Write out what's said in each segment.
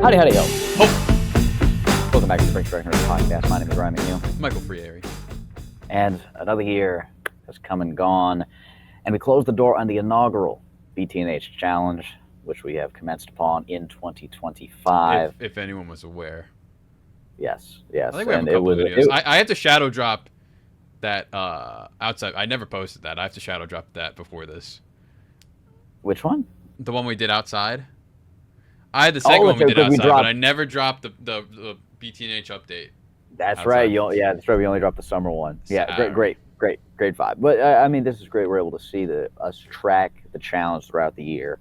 Howdy, howdy, ho. Ho! Welcome back to the Brinx podcast. My name is Ryan McNeil. Michael Frieri. And another year has come and gone, and we closed the door on the inaugural BT&H Challenge, which we have commenced upon in 2025. If anyone was aware. Yes. I think we have a couple of videos. I had to shadow drop that outside. I never posted that. I have to shadow drop that before this. Which one? The one we did outside. I had the second one we did outside, but I never dropped the BT&H update. That's outside. right. That's right. We only dropped the summer one. Yeah, great vibe. But I mean, this is great. We're able to see us track the challenge throughout the year,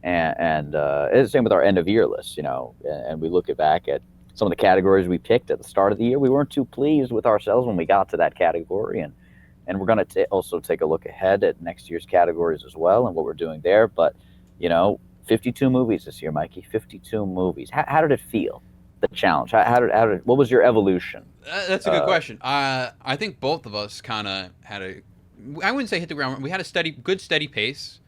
and it's the same with our end of year list. And we look back at some of the categories we picked at the start of the year. We weren't too pleased with ourselves when we got to that category, and we're going to also take a look ahead at next year's categories as well and what we're doing there. But 52 movies this year, Mikey. 52 movies. How did it feel? The challenge. What was your evolution? That's a good question. I think both of us kind of had I wouldn't say hit the ground. We had a good steady pace.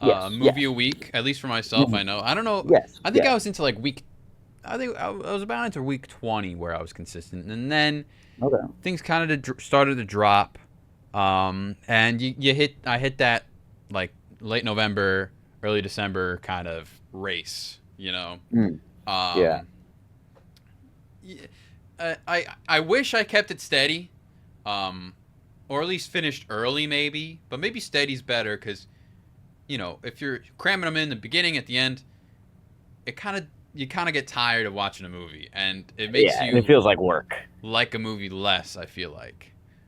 Movie a week, at least for myself. I know. I don't know. I think I was into week. I think I was about into week 20 where I was consistent, and then things kind of started to drop. And I hit that late November, early December kind of race. I wish I kept it steady, or at least finished early maybe, but maybe steady's better because, if you're cramming them in the beginning, at the end, you kind of get tired of watching a movie, and it makes it feels like work. Like a movie less, I feel like.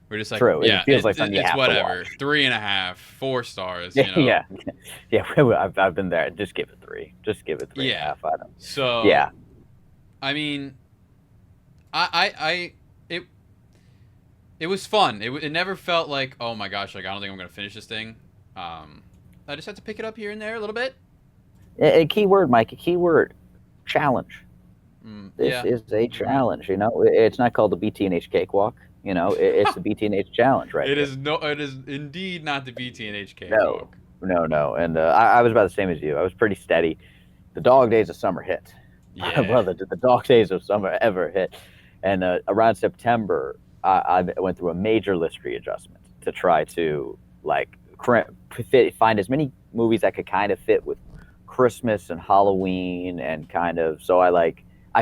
We're just like, true. Yeah, it feels like something you have whatever. To watch. 3.5, 4 stars. Yeah. I've been there. Just give it 3. Just give it 3.5. I don't. So yeah. I mean, it was fun. It never felt like, oh my gosh, I don't think I'm gonna finish this thing. I just had to pick it up here and there a little bit. A key word, Mike. A key word. Challenge. This is a challenge. It's not called the BT&H Cakewalk. It's the BT&H Challenge, right? It is indeed not the BT&H Cakewalk. No. And I was about the same as you. I was pretty steady. The dog days of summer hit. Yeah. Brother, did the dog days of summer ever hit? And around September, I went through a major list readjustment to try to find as many movies that could kind of fit with Christmas and Halloween, and kind of so I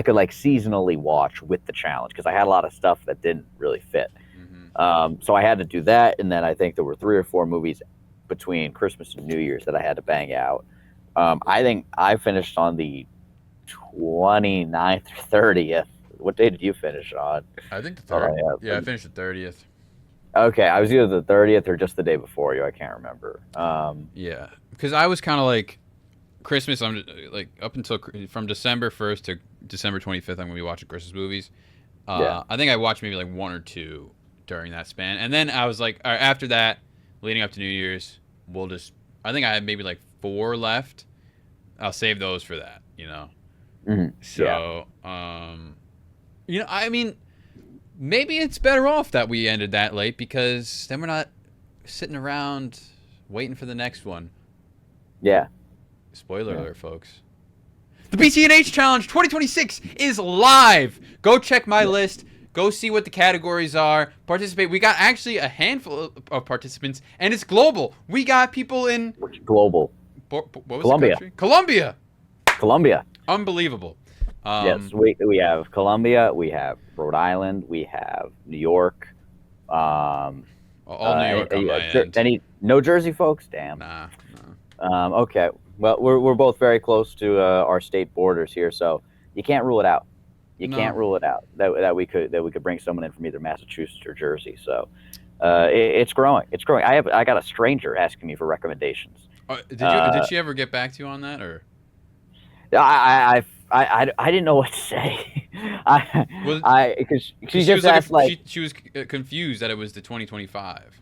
could seasonally watch with the challenge because I had a lot of stuff that didn't really fit. Mm-hmm. So I had to do that, and then I think there were 3 or 4 movies between Christmas and New Year's that I had to bang out. I think I finished on the 29th or 30th. What day did you finish on? I think the 30th. I finished the 30th. Okay, I was either the 30th or just the day before you. I can't remember. Yeah, because I was kind of like Christmas. I'm up until from December 1st to December 25th. I'm gonna be watching Christmas movies. I think I watched maybe 1 or 2 during that span, and then I was like, all right, after that, leading up to New Year's, I think I had maybe 4 left. I'll save those for that. Mm-hmm. So, I mean, maybe it's better off that we ended that late because then we're not sitting around waiting for the next one. Yeah. Spoiler alert, folks. The BT&H Challenge 2026 is live. Go check my list. Go see what the categories are. Participate. We got actually a handful of participants, and it's global. We got people in... Global. What was Colombia. the country? Colombia. Unbelievable. Yes, we have Colombia, we have Rhode Island, we have New York. All New York on my end. No Jersey folks? Damn. Nah. Okay. Well, we're both very close to our state borders here, so you can't rule it out. Can't rule it out that we could bring someone in from either Massachusetts or Jersey. So it's growing. It's growing. I got a stranger asking me for recrecommendations. Did she ever get back to you on that, or? I didn't know what to say. Because she just asked she was confused that it was the 2025.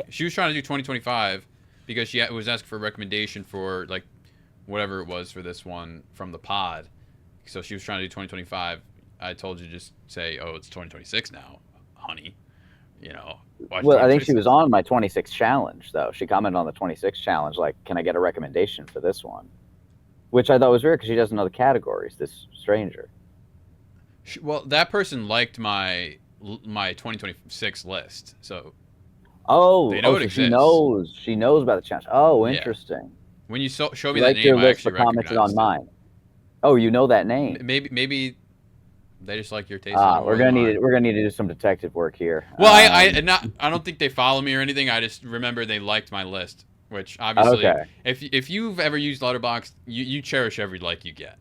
She was trying to do 2025 because she was asking for a recommendation for whatever it was for this one from the pod. So she was trying to do 2025. I told you to just say, oh, it's 2026 now, honey. Well, I think she was on my 26 challenge, though. She commented on the 26 challenge, can I get a recommendation for this one? which I thought was weird because she doesn't know the categories. This stranger. Well, that person liked my 2026 list, so they know it So exists. she knows about the challenge. Oh, Yeah. interesting. When you show She me that liked your name, I list actually but commented on recognized it. mine. Oh, you know that name. Maybe they just like your taste a little We're more than gonna need mine. it. We're gonna need to do some detective work here. Well, I don't think they follow me or anything. I just remember they liked my list, which obviously, Okay. if you've ever used Letterboxd, you cherish every like you get.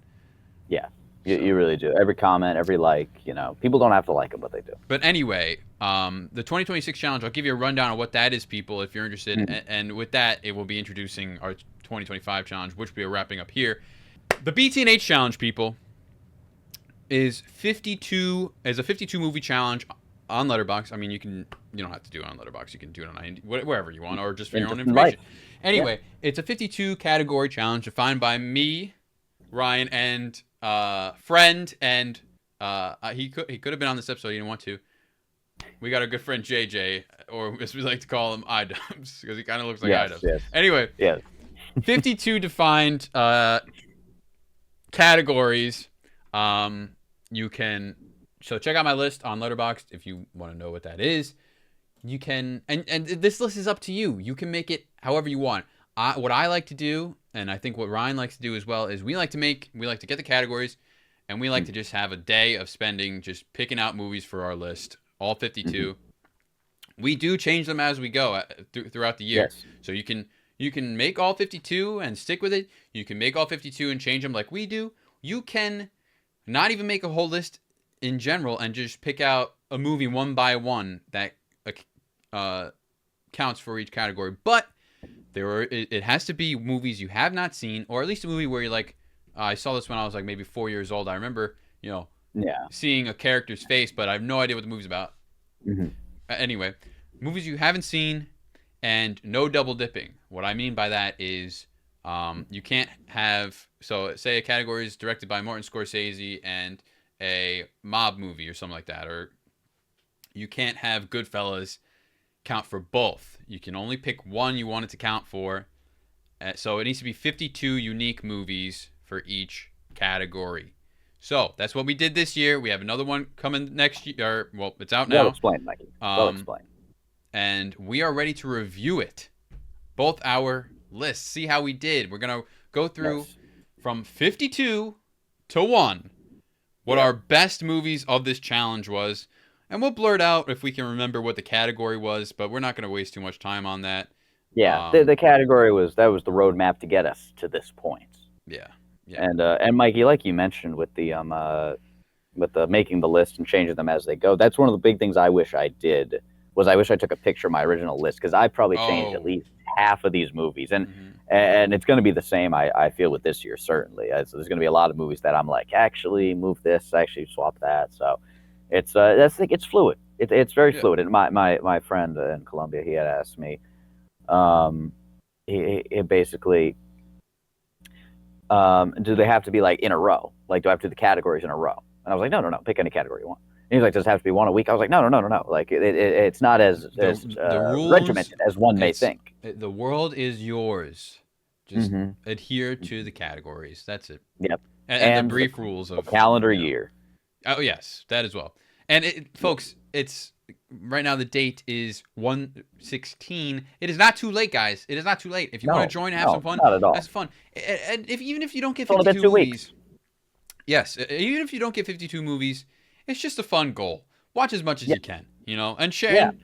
Yeah, So, you really do. Every comment, every like, people don't have to like them, but they do. but anyway, the 2026 challenge. I'll give you a rundown of what that is, people, if you're interested. Mhm. And with that, it will be introducing our 2025 challenge, which we are wrapping up here. The BT&H challenge, people, is a 52 movie challenge on Letterboxd. I mean, you don't have to do it on Letterboxd. You can do it on IMDb, wherever you want, or just for your own Just in information. life. Anyway, it's a 52 category challenge defined by me, Ryan, and friend, and he could have been on this episode. He didn't want to. We got our good friend JJ, or as we like to call him, iDubbbz, because he kind of looks like iDubbbz. Yes. Anyway, Yes. 52 defined categories. You can check out my list on Letterboxd if you want to know what that is. You can, and this list is up to you. You can make it however you want. What I like to do, and I think what Ryan likes to do as well, is we like to get the categories, and we like to just have a day of spending just picking out movies for our list, all 52. We do change them as we go throughout the year. Yes. So you can make all 52 and stick with it. You can make all 52 and change them like we do. You can not even make a whole list in general and just pick out a movie one by one that counts for each category. But it has to be movies you have not seen, or at least a movie where you're like, I saw this when I was like maybe 4 years old. I remember, seeing a character's face, but I have no idea what the movie's about. Anyway, movies you haven't seen, and no double dipping. What I mean by that is you can't have, so say a category is directed by Martin Scorsese and a mob movie or something like that, or you can't have Goodfellas count for both. You can only pick one you want it to count for. So it needs to be 52 unique movies for each category. So that's what we did this year. We have another one coming next year. Well, it's out now. Well explained, Mikey. Well explained. And we are ready to review it. Both our lists. See how we did. We're going to go through from 52 to 1 what our best movies of this challenge was. And we'll blurt out if we can remember what the category was, but we're not going to waste too much time on that. Yeah, the category was the roadmap to get us to this point. Yeah. And Mikey, like you mentioned with the making the list and changing them as they go, that's one of the big things I wish I did. I wish I took a picture of my original list, because I probably changed at least half of these movies, and it's going to be the same. I feel with this year, certainly. There's going to be a lot of movies that I'm like, actually move this, actually swap that. So it's it's fluid. It's very fluid. And my friend in Colombia, he had asked me, he basically, do they have to be like in a row? Like, do I have to do the categories in a row? And I was like, no, pick any category you want. And he's like, does it have to be one a week? I was like, no. Like, it's not as rules, regimented as one may think. The world is yours. Just adhere to the categories. That's it. Yep. And the brief rules of calendar year. Oh yes, that as well. And folks, it's right now the date is 1/16. It is not too late, guys. It is not too late. If you want to join and have some fun, not at all. That's fun. And even if you don't get 52 movies, yes, even if you don't get 52 movies, it's just a fun goal. Watch as much as you can, and share,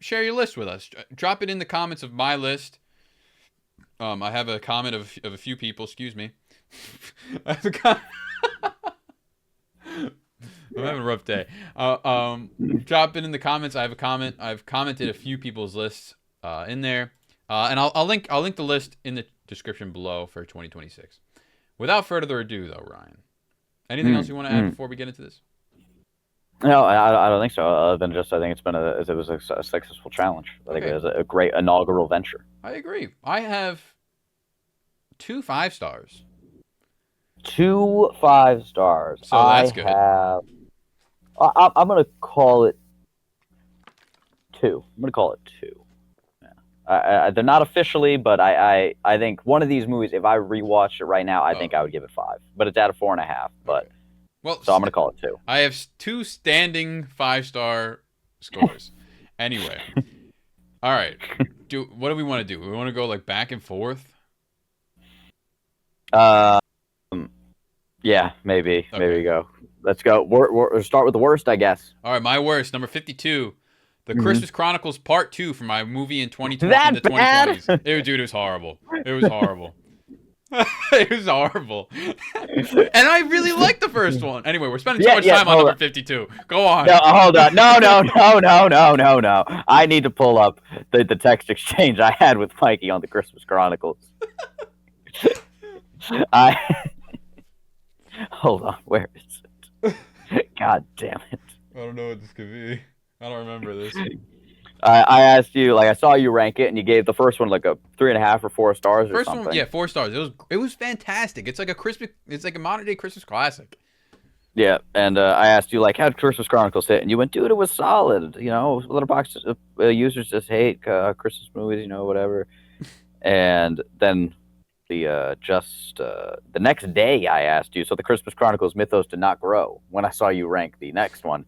share your list with us. Drop it in the comments of my list. I have a comment of a few people. Excuse me. I have a comment. I'm having a rough day. Drop it in the comments. I have a comment. I've commented a few people's lists in there, and I'll link the list in the description below for 2026. Without further ado, though, Ryan, anything else you want to add before we get into this? No, I don't think so. Other than just, I think it was a successful challenge. I think it was a great inaugural venture. I agree. I have 2 5 stars. 2 5 stars. So that's good. I'm gonna call it 2. I'm gonna call it 2. Yeah. They're not officially, but I think one of these movies, if I rewatched it right now, I think I would give it 5. But it's at a 4.5. But okay. Well, so I'm gonna call it 2. I have 2 standing 5-star scores. Anyway, all right. What do we want to do? We want to go like back and forth. Yeah, maybe. Okay. Maybe go. Let's go. We'll start with the worst, I guess. All right, my worst, number 52. The Christmas Chronicles Part 2 from my movie in 2020 that in the 2020s. Dude, it was horrible. It was horrible. It was horrible. And I really liked the first one. Anyway, we're spending too much time on number 52. Go on. No, hold on. No. I need to pull up the text exchange I had with Mikey on the Christmas Chronicles. Hold on. Where is it? God damn it. I don't know what this could be. I don't remember this. I asked you, like, I saw you rank it, and you gave the first one like a 3.5 or 4 stars or something. First one, yeah, 4 stars. It was fantastic. It's like a modern day Christmas classic. Yeah, and I asked you, like, how'd Christmas Chronicles hit? And you went, dude, it was solid. You know, Letterboxd users just hate Christmas movies, you know, whatever. And then the next day I asked you, so the Christmas Chronicles mythos did not grow when I saw you rank the next one.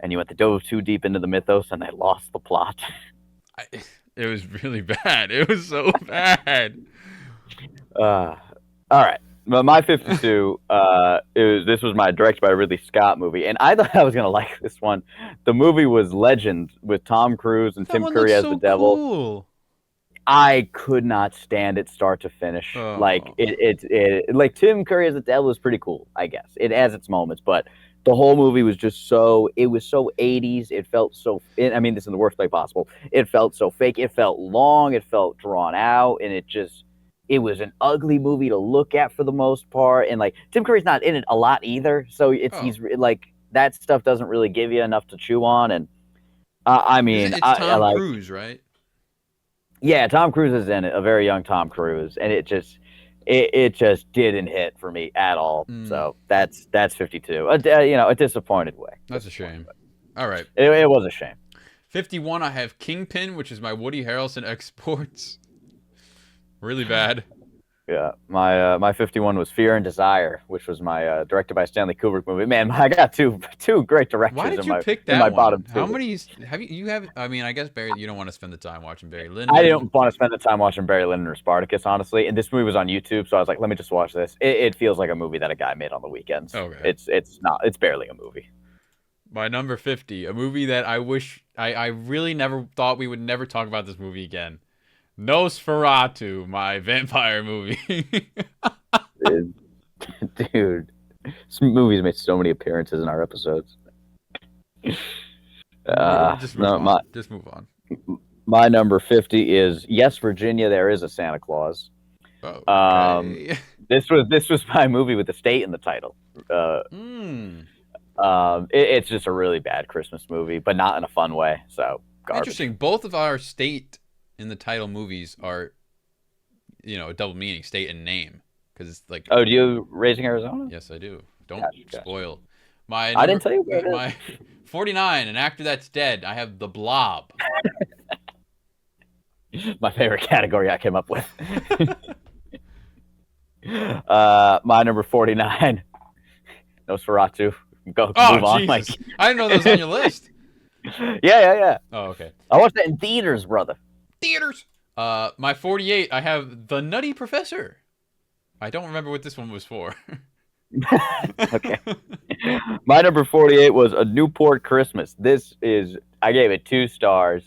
And you went to dove too deep into the mythos, and they lost the plot. It was really bad. It was so bad. All right. Well, my 52, this was my directed by Ridley Scott movie, and I thought I was gonna like this one. The movie was Legend with Tom Cruise and Tim Curry as the devil. Cool. I could not stand it start to finish. Oh. Like like Tim Curry as the devil is pretty cool, I guess. It has its moments, but the whole movie was just so 80s. It felt so, I mean, this is in the worst way possible. It felt so fake. It felt long. It felt drawn out. And it was an ugly movie to look at for the most part. And like, Tim Curry's not in it a lot either. So he's like, that stuff doesn't really give you enough to chew on. And I mean, it's Tom Cruise, right? Yeah, Tom Cruise is in it, a very young Tom Cruise. And it just didn't hit for me at all. So that's 52. A disappointed way. That's a shame. All right. It was a shame. 51, I have Kingpin, which is my Woody Harrelson exports. Really bad. Yeah, my 51 was Fear and Desire, which was my directed by Stanley Kubrick movie. Man, I got two great directors. Why did you pick that one? Bottom two. How many have you have? I mean, I guess Barry. You don't want to spend the time watching Barry Lyndon. I didn't want to spend the time watching Barry Lyndon or Spartacus, honestly. And this movie was on YouTube, so I was like, let me just watch this. It feels like a movie that a guy made on the weekends. Okay. It's not. It's barely a movie. My number 50, a movie that I wish I really never thought we would never talk about this movie again. Nosferatu, my vampire movie. Dude, this movie's made so many appearances in our episodes. Just move on. My number 50 is Yes, Virginia, There Is a Santa Claus. Okay. This was my movie with the state in the title. It's just a really bad Christmas movie, but not in a fun way. So garbage. Interesting. Both of our state in the title movies are, a double meaning, state and name, because it's like. Oh, do you Raising Arizona? Yes, I do. Don't spoil. I didn't tell you what it is. My 49, an actor that's dead. I have The Blob. My favorite category I came up with. My number 49, Nosferatu. Move on, Mike. I didn't know that was on your list. Yeah. Oh, okay. I watched that in theaters, brother. Theaters. My 48, I have The Nutty Professor. I don't remember what this one was for. Okay. My number 48 was A Newport Christmas. I gave it 2 stars.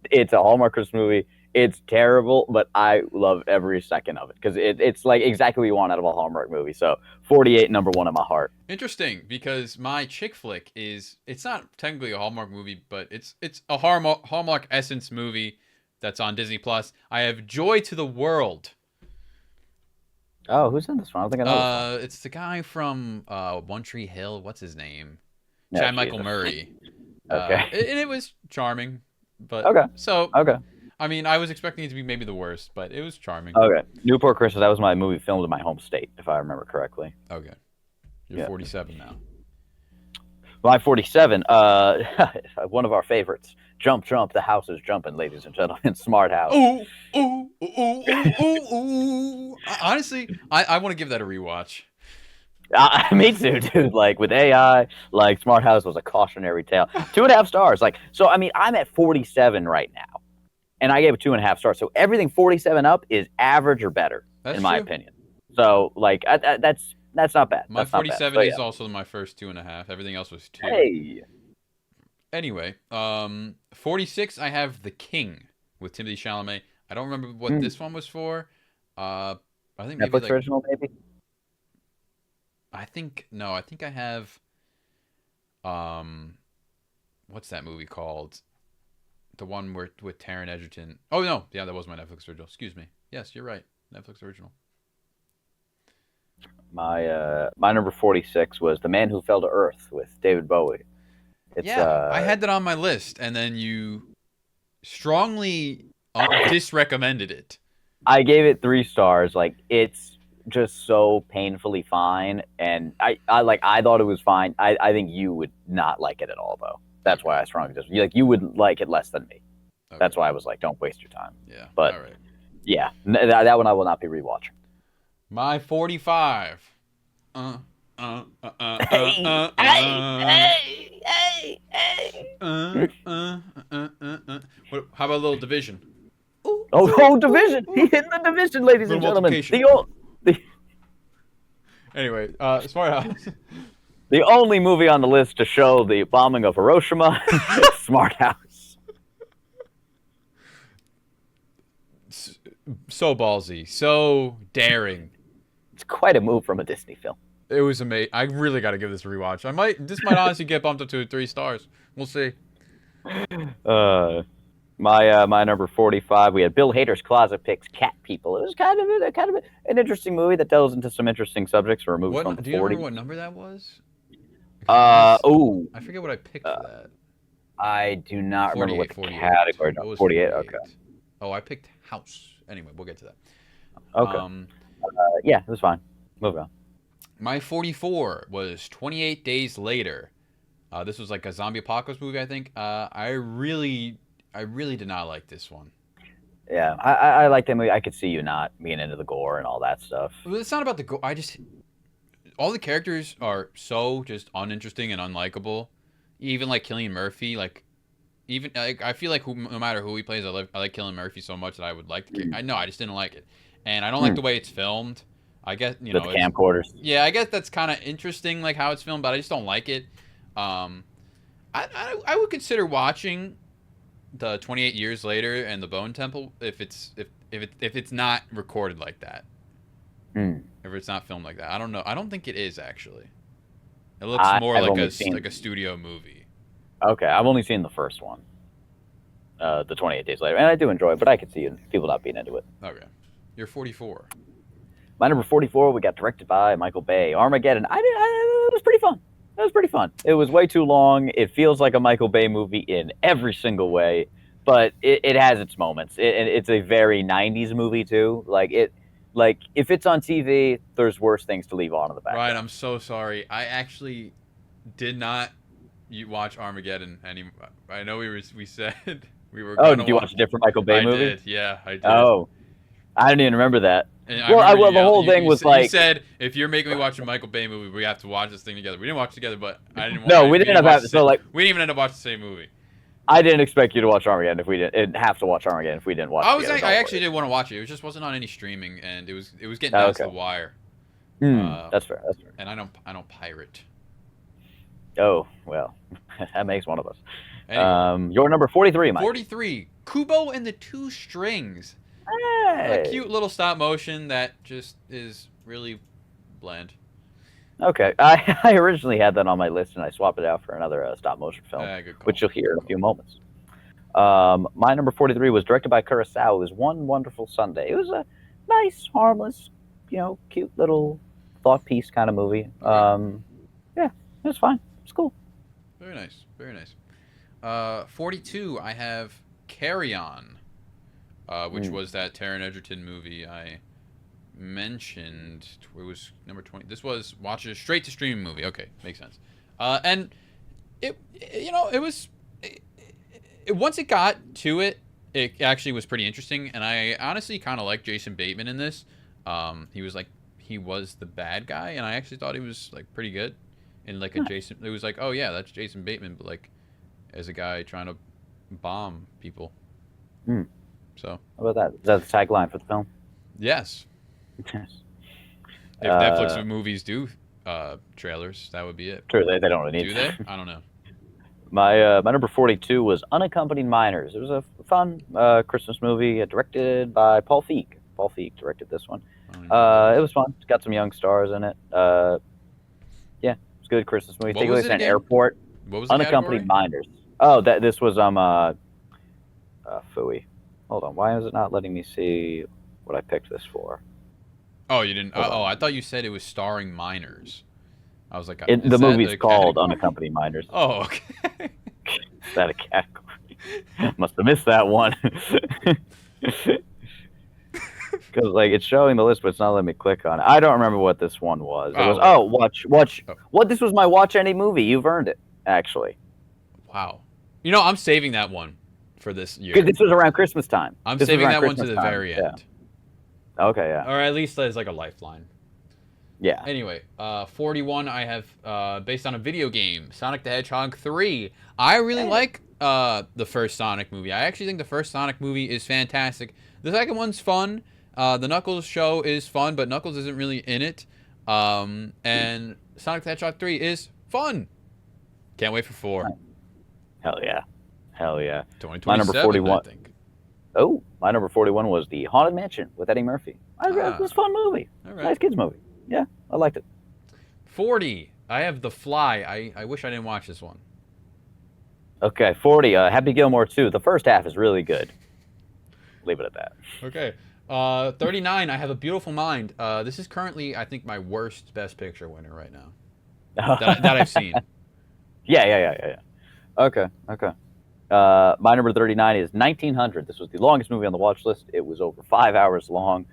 It's a Hallmark Christmas movie. It's terrible, but I love every second of it because it's like exactly what you want out of a Hallmark movie. So 48, number 1 in my heart. Interesting, because my chick flick it's not technically a Hallmark movie, but it's a Hallmark Essence movie that's on Disney Plus. I have Joy to the World. Oh, who's in this one? I don't think I know. It's the guy from One Tree Hill. What's his name? No, Chad Michael Murray. Okay. And it was charming, but okay. So okay. I mean, I was expecting it to be maybe the worst, but it was charming. Okay. Newport Christmas, that was my movie filmed in my home state, if I remember correctly. Okay. You're 47 now. My 47, one of our favorites, Jump, jump, the house is jumping, ladies and gentlemen. Smart house. Ooh, ooh, ooh, ooh, ooh, ooh. Honestly, I want to give that a rewatch. Me too, dude. Like with AI, like Smart House was a cautionary tale. 2.5 stars. Like, so I mean, I'm at 47 right now, and I gave it 2.5 stars. So everything 47 up is average or better, That's in my true. opinion. So like, that's not bad. My That's not bad. 47 So, is yeah. also my first 2.5. Everything else was 2. Hey. Anyway, 46. I have The King with Timothée Chalamet. I don't remember what this one was for. I think maybe Netflix like original, maybe. I think no. I think I have. What's that movie called? The one with Taron Egerton. Oh no, yeah, that was my Netflix original. Excuse me. Yes, you're right. Netflix original. My number 46 was The Man Who Fell to Earth with David Bowie. It's Yeah, I had that on my list, and then you strongly disrecommended it. I gave it 3 stars. Like, it's just so painfully fine, and I thought it was fine. I think you would not like it at all, though. That's Okay. why I strongly disagree. Like, you would like it less than me. Okay. That's why I was like, don't waste your time. Yeah. But all right. yeah, that one I will not be rewatching. My 45. What, how about a little division? Oh, Division! He hit the Division, ladies and gentlemen. Anyway, Smart House. The only movie on the list to show the bombing of Hiroshima, Smart House. So ballsy, so daring. It's quite a move from a Disney film. It was amazing. I really got to give this a rewatch. This might honestly get bumped up to 3 stars. We'll see. My number 45, we had Bill Hader's Closet Picks, Cat People. It was kind of an interesting movie that delves into some interesting subjects for a movie from the 40s. Do you remember what number that was? I forget what I picked for that. I do not remember what the 48. category. No, 48. Okay. Oh, I picked House. Anyway, we'll get to that. Okay. Yeah, it was fine. Moving on. My 44 was 28 Days Later. This was like a zombie apocalypse movie, I think. I really did not like this one. Yeah, I like that movie. I could see you not being into the gore and all that stuff. Well, it's not about the gore. All the characters are so just uninteresting and unlikable. Even like Cillian Murphy, I feel like no matter who he plays, I like Cillian Murphy so much that I would like the. I just didn't like it, and I don't like the way it's filmed. I guess the camcorders. Yeah, I guess that's kind of interesting, like how it's filmed, but I just don't like it. I would consider watching the 28 Years Later and the Bone Temple if it's not recorded like that. If it's not filmed like that, I don't know. I don't think it is actually. It looks more like a studio movie. Okay, I've only seen the first one, the 28 Days Later, and I do enjoy it, but I could see people not being into it. Okay, you're 44. My number 44, we got directed by Michael Bay, Armageddon. It was pretty fun. It was pretty fun. It was way too long. It feels like a Michael Bay movie in every single way, but it has its moments. It's a very 90s movie too. Like if it's on TV, there's worse things to leave on in the background. Right, I'm so sorry. I actually did not watch Armageddon anymore. I know we said we were. Oh, did you watch a different Michael Bay movie? I did. Yeah, I did. Oh, I didn't even remember that. And the whole thing was like, you said, if you're making me watch a Michael Bay movie, we have to watch this thing together. We didn't watch it together, but I didn't. No, we didn't have. So like, we didn't even end up watching the same movie. I didn't expect you to watch Armageddon if we didn't have to watch Armageddon if we didn't watch it. I actually did want to watch it. It just wasn't on any streaming, and it was getting down to the wire. That's fair. That's fair. And I don't pirate. Oh well, that makes one of us. Anyway, your number 43, Mike. 43, Kubo and the Two Strings. Hey. A cute little stop motion that just is really bland. Okay, I originally had that on my list, and I swapped it out for another stop motion film, which you'll hear in a few moments. My number 43 was directed by Kurosawa. It was One Wonderful Sunday. It was a nice, harmless, cute little thought piece kind of movie. Yeah, it was fine. It's cool. Very nice. Very nice. 42, I have Carry On, which was that Taron Egerton movie I mentioned. It was number 20. This was watch a straight to streaming movie. Okay, makes sense. And it was once it got to it, it actually was pretty interesting, and I honestly kind of like Jason Bateman in this. He was the bad guy, and I actually thought he was like pretty good. And like a Jason, it was like, oh yeah, that's Jason Bateman, but like as a guy trying to bomb people. So how about that? Is that the tagline for the film? Yes. If Netflix movies do trailers, that would be it. True, they don't really need. Do they? I don't know. My number 42 was Unaccompanied Minors. It was a fun Christmas movie directed by Paul Feig. Paul Feig directed this one. It was fun. It's got some young stars in it. Yeah, it's a good Christmas movie. Take place in an airport. What was the Unaccompanied Minors. Oh, this was Phooey. Hold on, why is it not letting me see what I picked this for? Oh, you didn't. I thought you said it was starring minors. I was like, the movie's called Unaccompanied Minors. Oh, okay. Is that a category? Must have missed that one. Because like it's showing the list, but it's not letting me click on it. I don't remember what this one was. It was watch. What this was my watch any movie. You've earned it, actually. Wow. You know, I'm saving that one for this year. Because this was around Christmas time. I'm saving that one to the very end. Yeah. Okay, yeah. Or at least as like a lifeline. Yeah. Anyway, 41 I have based on a video game, Sonic the Hedgehog 3. I really like the first Sonic movie. I actually think the first Sonic movie is fantastic. The second one's fun. The Knuckles show is fun, but Knuckles isn't really in it. And Sonic the Hedgehog 3 is fun. Can't wait for 4. Hell yeah. Hell yeah. 2027, my number 41. I think. Oh, my number 41 was The Haunted Mansion with Eddie Murphy. It was a fun movie. All right. Nice kids movie. Yeah, I liked it. 40. I have The Fly. I wish I didn't watch this one. Okay, 40. Happy Gilmore 2. The first half is really good. Leave it at that. Okay. 39. I have A Beautiful Mind. This is currently, I think, my worst Best Picture winner right now that I've seen. Yeah. Okay. My number 39 is 1900. This was the longest movie on the watch list. It was over 5 hours long.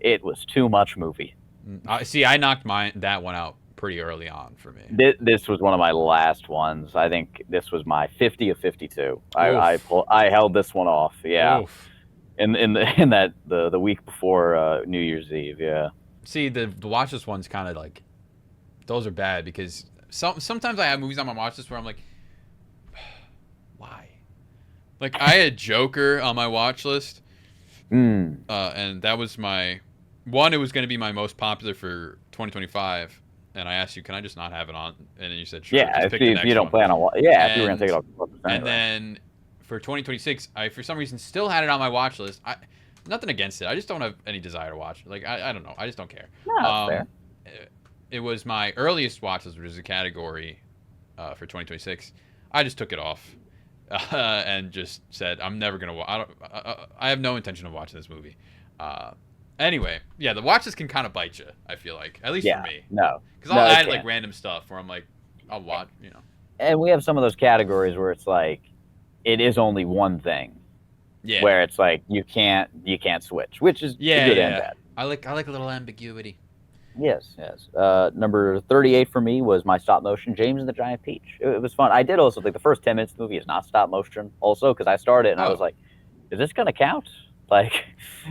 It was too much movie. See, I knocked that one out pretty early on for me. This was one of my last ones. I think this was my 50 of 52. I held this one off. Yeah. Oof. In the week before New Year's Eve. Yeah. See, the watch list ones kind of like those are bad because sometimes I have movies on my watch list where I'm like, why? Like I had Joker on my watch list, and that was my one. It was going to be my most popular for 2025, and I asked you, can I just not have it on? And then you said, sure. Yeah, if you don't plan on, if you were going to take it off. And then for 2026, I for some reason still had it on my watch list. Nothing against it. I just don't have any desire to watch. Like I don't know. I just don't care. No, that's fair. It was my earliest watch list, which is a category for 2026. I just took it off. And just said, I'm never going to I have no intention of watching this movie. Anyway, yeah, the watches can kind of bite you, I feel like. At least for me. No. Because I'll add like random stuff where I'm like, I'll watch, you know. And we have some of those categories where it's like, it is only one thing. Yeah. Where it's like, you can't switch, which is good and bad. I like a little ambiguity. Yes. Number 38 for me was my stop motion, James and the Giant Peach. It was fun. I did also think the first 10 minutes of the movie is not stop motion also because I started and I was like, is this going to count? Like,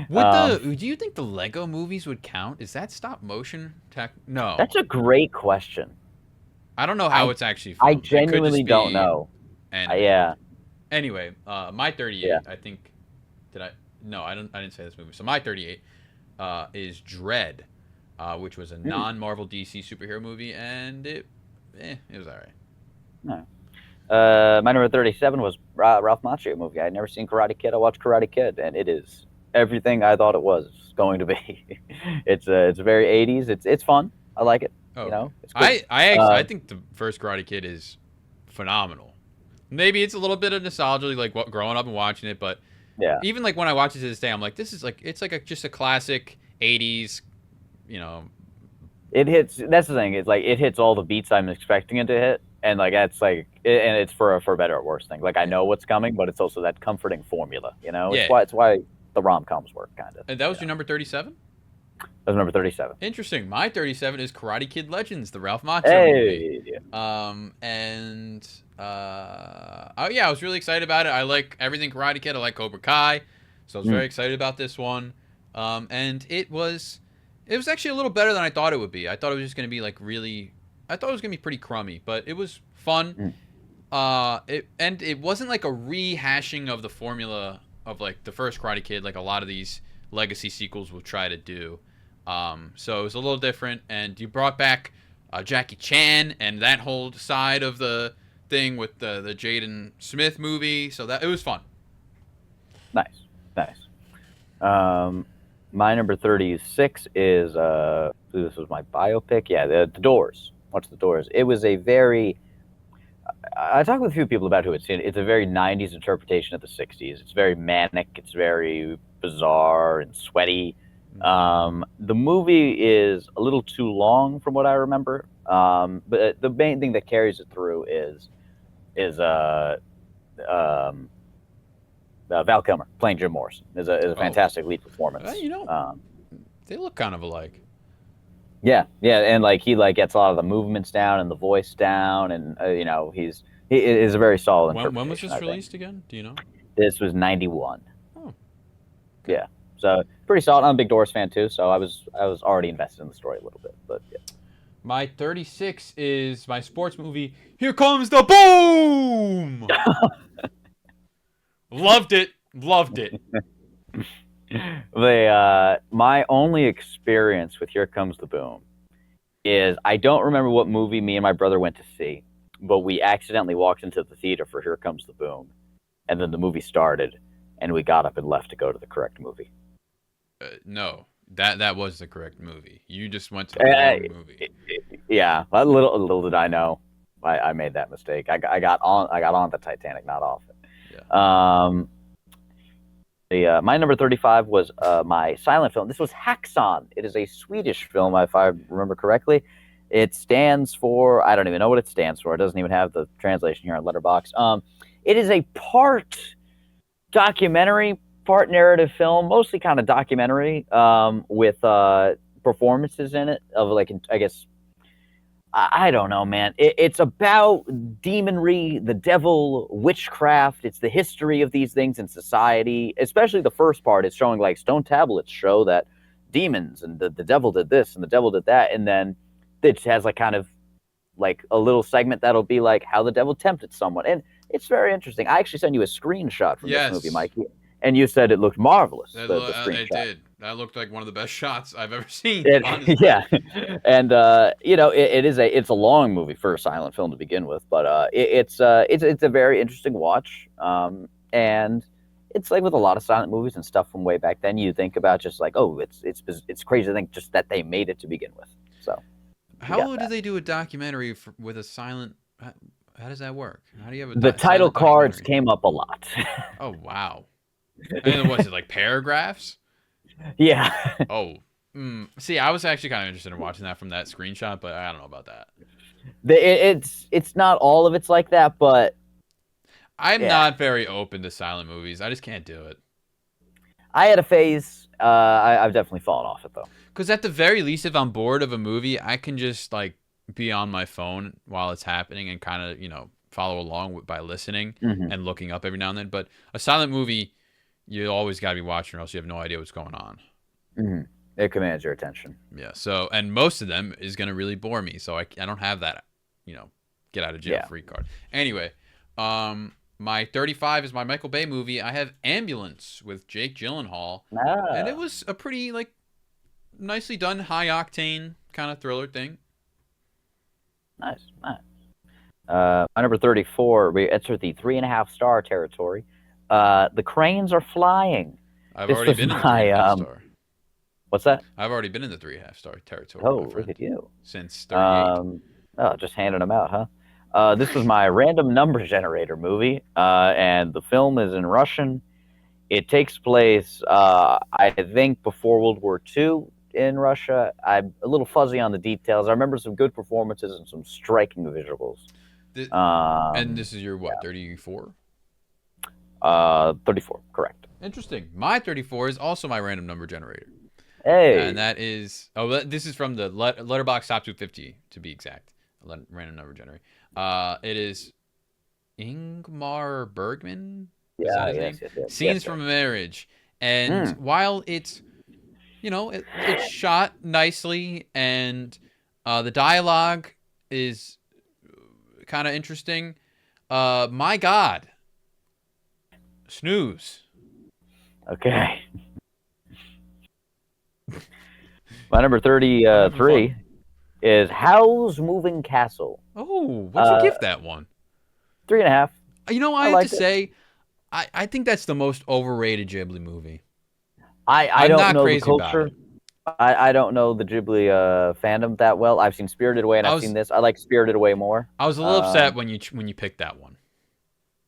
do you think the Lego movies would count? Is that stop motion tech? No. That's a great question. I don't know how it's actually filmed. I genuinely don't know. Yeah. Anyway, my 38, I think, No, I didn't say this movie. So my 38 is Dread. Which was a non-Marvel DC superhero movie, and it was all right. No. My number 37 was Ralph Macchio movie. I had never seen Karate Kid. I watched Karate Kid, and it is everything I thought it was going to be. It's very 80s. It's fun. I like it. Oh, you know, it's good. I think the first Karate Kid is phenomenal. Maybe it's a little bit of nostalgia, like growing up and watching it, but even like when I watch it to this day, I'm like, this is like just a classic 80s. You know, it hits. That's the thing. It's like it hits all the beats I'm expecting it to hit, and like that's like, and it's for better or worse thing. Like I know what's coming, but it's also that comforting formula. You know, it's why the rom-coms work kind of. And that was your number 37. That was number 37. Interesting. My 37 is Karate Kid Legends, the Ralph Macchio movie. Hey. And oh yeah, I was really excited about it. I like everything Karate Kid. I like Cobra Kai, so I was very excited about this one. And it was actually a little better than I thought it would be. I thought it was just gonna be like really. I thought it was gonna be pretty crummy, but it was fun. It wasn't like a rehashing of the formula of like the first Karate Kid, like a lot of these legacy sequels will try to do. So it was a little different, and you brought back Jackie Chan and that whole side of the thing with the Jaden Smith movie. So that it was fun. Nice. My number 36 is this was my biopic. Yeah, the Doors. Watch The Doors. It was a very. I talked with a few people about who had seen it. It's a very 90s interpretation of the 60s. It's very manic. It's very bizarre and sweaty. The movie is a little too long from what I remember. But the main thing that carries it through is Val Kilmer playing Jim Morrison is a fantastic lead performance. They look kind of alike. Yeah, and like he like gets a lot of the movements down and the voice down, and he is a very solid. When was this released again? Do you know? This was 91. Oh, okay. Yeah, so pretty solid. I'm a big Doors fan too, so I was already invested in the story a little bit. But yeah. My 36 is my sports movie. Here Comes the Boom. Loved it. My only experience with Here Comes the Boom is I don't remember what movie me and my brother went to see, but we accidentally walked into the theater for Here Comes the Boom, and then the movie started, and we got up and left to go to the correct movie. No, that was the correct movie. You just went to the wrong movie. Yeah, a little did I know, I made that mistake. I got on the Titanic, not off it. Yeah. My number 35 was my silent film. This was Haxan. It is a Swedish film, if I remember correctly. It stands for, I don't even know what it stands for. It doesn't even have the translation here on Letterboxd. It is a part documentary, part narrative film, mostly kind of documentary, with performances in it of like, I guess, I don't know, man. It's about demonry, the devil, witchcraft. It's the history of these things in society. Especially the first part is showing like stone tablets show that demons and the devil did this and the devil did that. And then it has like kind of like a little segment that'll be like how the devil tempted someone. And it's very interesting. I actually sent you a screenshot from this movie, Mikey. And you said it looked marvelous. It did. That looked like one of the best shots I've ever seen. Yeah, and it's a long movie for a silent film to begin with, but it's a very interesting watch. And it's like with a lot of silent movies and stuff from way back then, you think about just like, oh, it's crazy to think just that they made it to begin with. So, how do they do a documentary with a silent? How does that work? How do you have the title cards came up a lot? Oh wow. And was it like paragraphs? Yeah. Oh. See, I was actually kind of interested in watching that from that screenshot, but I don't know about that. It's not all of it's like that, but I'm not very open to silent movies. I just can't do it. I had a phase. I've definitely fallen off it though. Because at the very least, if I'm bored of a movie, I can just like be on my phone while it's happening and kind of follow along by listening and looking up every now and then. But a silent movie, you always got to be watching, or else you have no idea what's going on. It commands your attention. Yeah. So, and most of them is going to really bore me. So I don't have that, get out of jail free card. Anyway, my 35 is my Michael Bay movie. I have Ambulance with Jake Gyllenhaal, and it was a pretty like nicely done, high octane kind of thriller thing. Nice. My number 34, we enter the 3.5-star territory. The Cranes Are Flying. I've already been in the 3.5 star. What's that? I've already been in the 3.5 star territory. Oh, look at you. Since 38. Just handing them out, huh? This was my random number generator movie, and the film is in Russian. It takes place, I think, before World War II in Russia. I'm a little fuzzy on the details. I remember some good performances and some striking visuals. And this is your, what, 34? 34, correct. Interesting. My 34 is also my random number generator. And Hey. that is this is from the Letterboxd Top 250 to be exact. Random number generator. It is Ingmar Bergman. Is that Yeah. his Yes. name? Yes. Yes. Yes, Scenes sir. from a Marriage. And Mm. while it's it's shot nicely and the dialogue is kind of interesting. My God, snooze. Okay. My number I'm having fun. 33 is Howl's Moving Castle. Oh, what'd you Uh, give that one? 3.5. I I have to liked it. say, I think that's the most overrated Ghibli movie. I I'm don't not know the crazy about culture. it. I don't know the Ghibli fandom that well. I've seen Spirited Away and I I've seen was this. I like Spirited Away more. I was a little upset when you picked that one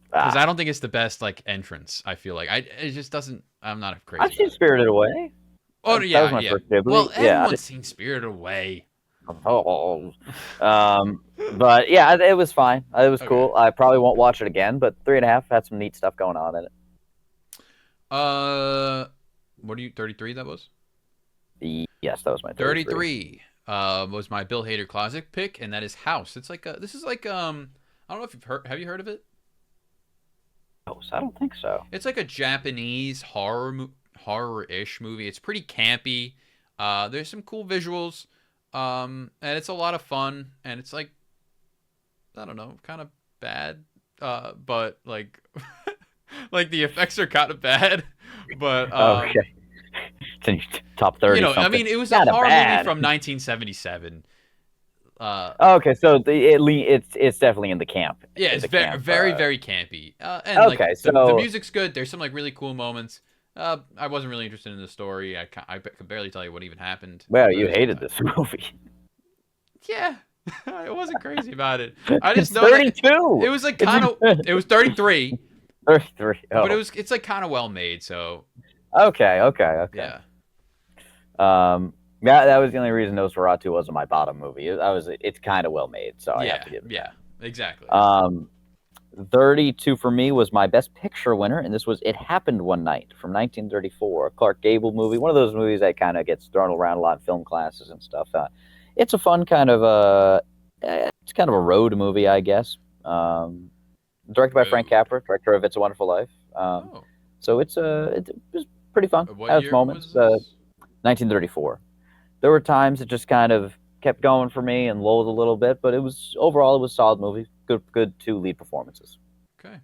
because Ah, I don't think it's the best like entrance. I feel like it just doesn't. I'm not crazy I've seen about it. Spirited Away. Oh That was yeah, my yeah. first Ghibli. Well, Yeah. everyone's seen Spirited Away. Oh. But yeah, it was fine. It was Okay. cool. I probably won't watch it again, but 3.5 had some neat stuff going on in Uh, what are you? 33. That was it. Yes, that was my 33. 33. Was my Bill Hader classic pick, and that is House. It's like this is like I don't know if you've heard. Have you heard of it? Oh, so I don't think so. It's like a Japanese horror-ish movie. It's pretty campy. There's some cool visuals, and it's a lot of fun. And it's like I don't know, kind of bad, but like like the effects are kind of bad. But Okay, it's in your top 30 I something. mean, it was a Kind of horror movie bad. from 1977. Okay, so it's definitely in the camp. Yeah, In it's the very, camp. very, very campy. And like Okay, the so music's good. There's some like really cool moments. I wasn't really interested in the story. I could barely tell you what even happened, well, but it you was a good hated time. this movie. Yeah, I wasn't crazy about it. I just It's know that 32. it was like It's kind of. It was 33, 33. but Oh, it's like kind of well made. So okay, okay. yeah, That was the only reason Nosferatu wasn't my bottom movie. It's kind of well made, so I have yeah, to give it yeah, that. exactly. 32 for me was my best picture winner, and this was It Happened One Night from 1934, a Clark Gable movie, one of those movies that kind of gets thrown around a lot in film classes and stuff. It's a fun kind of it's kind of a road movie, I guess. Directed by Frank Road. Capra, director of It's a Wonderful Life. Oh, So it was pretty fun. what Had its year moments. was this? 1934. There were times it just kind of kept going for me and lulled a little bit, but overall it was a solid movie. Good two lead performances. Okay.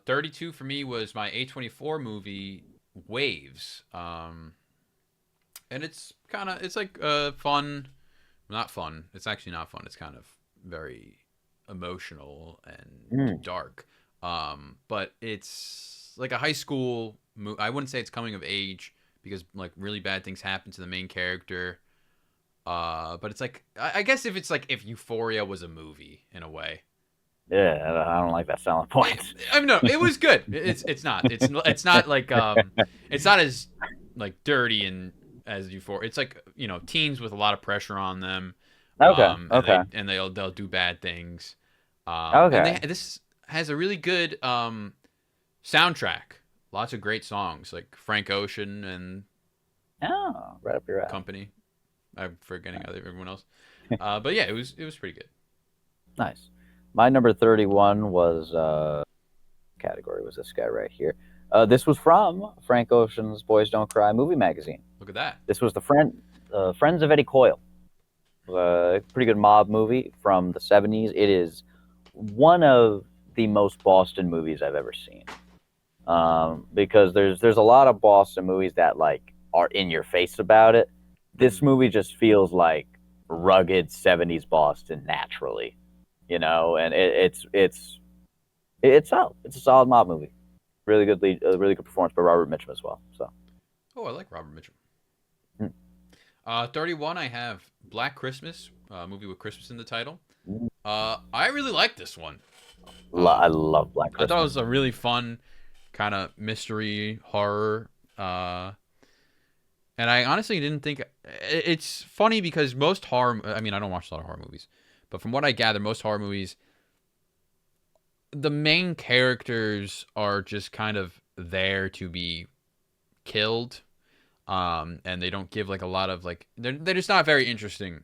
32 for me was my A24 movie Waves. And it's like fun, not fun. It's actually not fun. It's kind of very emotional and Mm. dark. But it's like a high school I wouldn't say it's coming of age because like really bad things happen to the main character. But it's like I guess if Euphoria was a movie in a way. Yeah, I don't like that selling point. I mean, no, it was good. It's not like it's not as like dirty and as Euphoria. It's like teens with a lot of pressure on them, Okay, and okay, they'll do bad things, and okay. this has a really good soundtrack. Lots of great songs like Frank Ocean and Oh, right up your alley. company. I'm forgetting everyone else, but yeah, it was pretty good. Nice. My number 31 was category was this guy right here. This was from Frank Ocean's Boys Don't Cry movie magazine. Look at that. This was the Friends of Eddie Coyle. Pretty good mob movie from the 70s. It is one of the most Boston movies I've ever seen. Because there's a lot of Boston movies that like are in your face about it. This movie just feels like rugged 70s Boston naturally, and it's solid. It's a solid mob movie. Really good lead, really good performance by Robert Mitchum as well. So, Oh, I like Robert Mitchum. hmm. 31, I have Black Christmas, a movie with Christmas in the title. Mm. I really like this one. I love Black I thought it Christmas. was a really fun kind of mystery horror. And I honestly didn't think it's funny because most horror. I mean, I don't watch a lot of horror movies, but from what I gather, most horror movies, the main characters are just kind of there to be killed. and they don't give like a lot of like they're just not very interesting,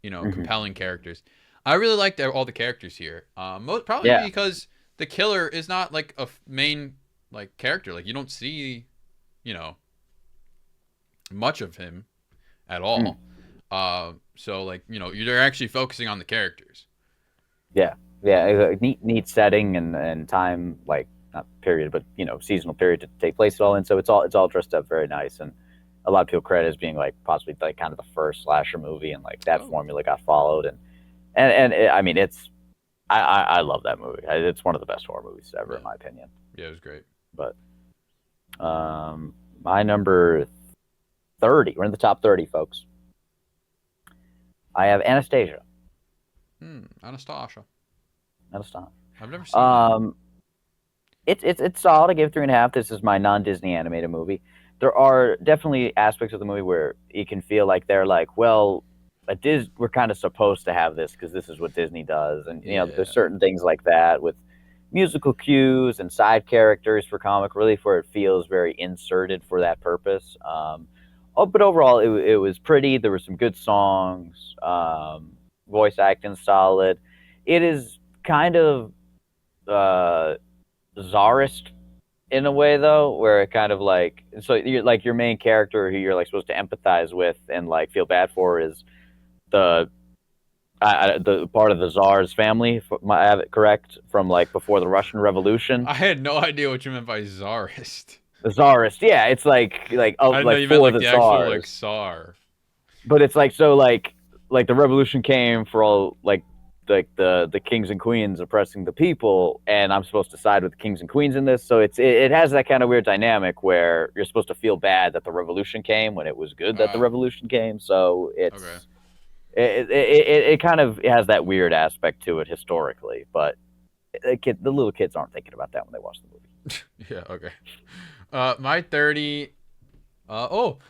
compelling characters. I really like all the characters here. Probably Yeah. because the killer is not like a main like character. Like you don't see, you know, much of him at all. So like you're actually focusing on the characters. Yeah, yeah, neat setting and time, like not period, but seasonal period to take place all in. So it's all dressed up very nice, and a lot of people credit as being like possibly like kind of the first slasher movie, and like that formula got followed, and I mean I love that movie. It's one of the best horror movies ever in my opinion. Yeah, it was great. But my number 30, we're in the top 30, folks. I have Anastasia. Anastasia. I've never seen that. It's solid. I give it 3.5. This is my non-Disney animated movie. There are definitely aspects of the movie where you can feel like they're like, well, we're kind of supposed to have this because this is what Disney does, and there's certain things like that with musical cues and side characters for comic relief where it feels very inserted for that purpose. But overall, it was pretty. There were some good songs. Voice acting solid. It is kind of czarist in a way though, where it kind of like, so you're like your main character who you're like supposed to empathize with and like feel bad for is the part of the Tsar's family. I have it correct, from like before the Russian Revolution. I had no idea what you meant by czarist. The Tsarist, yeah, it's like I know like you meant like the actual like Tsar. But it's like, so like the revolution came for all like the kings and queens oppressing the people, and I'm supposed to side with the kings and queens in this. So it has that kind of weird dynamic where you're supposed to feel bad that the revolution came when it was good that the revolution came. So it's it kind of has that weird aspect to it historically, but the little kids aren't thinking about that when they watch the movie. Yeah, okay. My 30.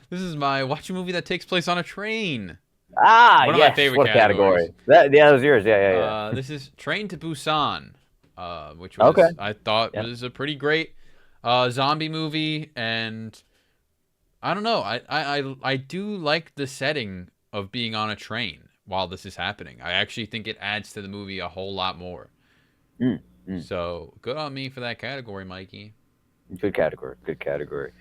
This is my watch a movie that takes place on a train. One of my favorite categories. That was yours. Yeah. This is Train to Busan, which was I thought was a pretty great zombie movie, and I don't know. I do like the setting of being on a train while this is happening. I actually think it adds to the movie a whole lot more. So good on me for that category, Mikey. Good category.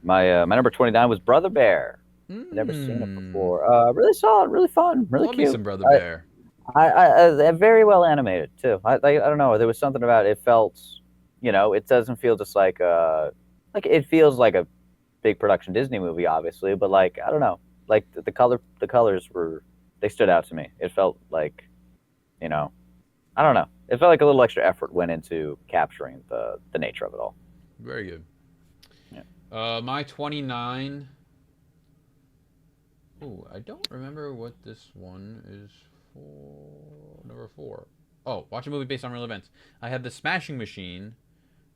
My number 29 was Brother Bear. Never seen it before. Really solid, really fun, really Love cute. Me some Brother Bear. I very well animated too. I don't know. There was something about it. Felt, it doesn't feel just like it feels like a big production Disney movie, obviously, but like I don't know, like the colors they stood out to me. It felt like, I don't know. It felt like a little extra effort went into capturing the nature of it all. Very good. Yeah. My 29. Oh, I don't remember what this one is for. Number 4. Oh, watch a movie based on real events. I have The Smashing Machine,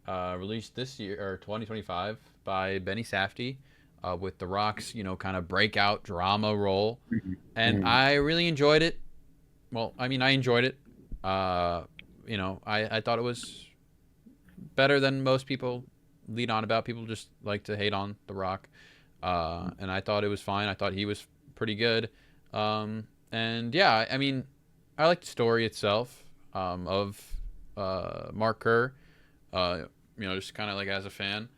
released this year, or 2025, by Benny Safdie, with The Rock's, kind of breakout drama role. And I really enjoyed it. Well, I mean, I enjoyed it. I thought it was better than most people lead on about. People just like to hate on The Rock. And I thought it was fine. I thought he was pretty good. And yeah, I mean, I like the story itself of Mark Kerr, just kind of like as a fan.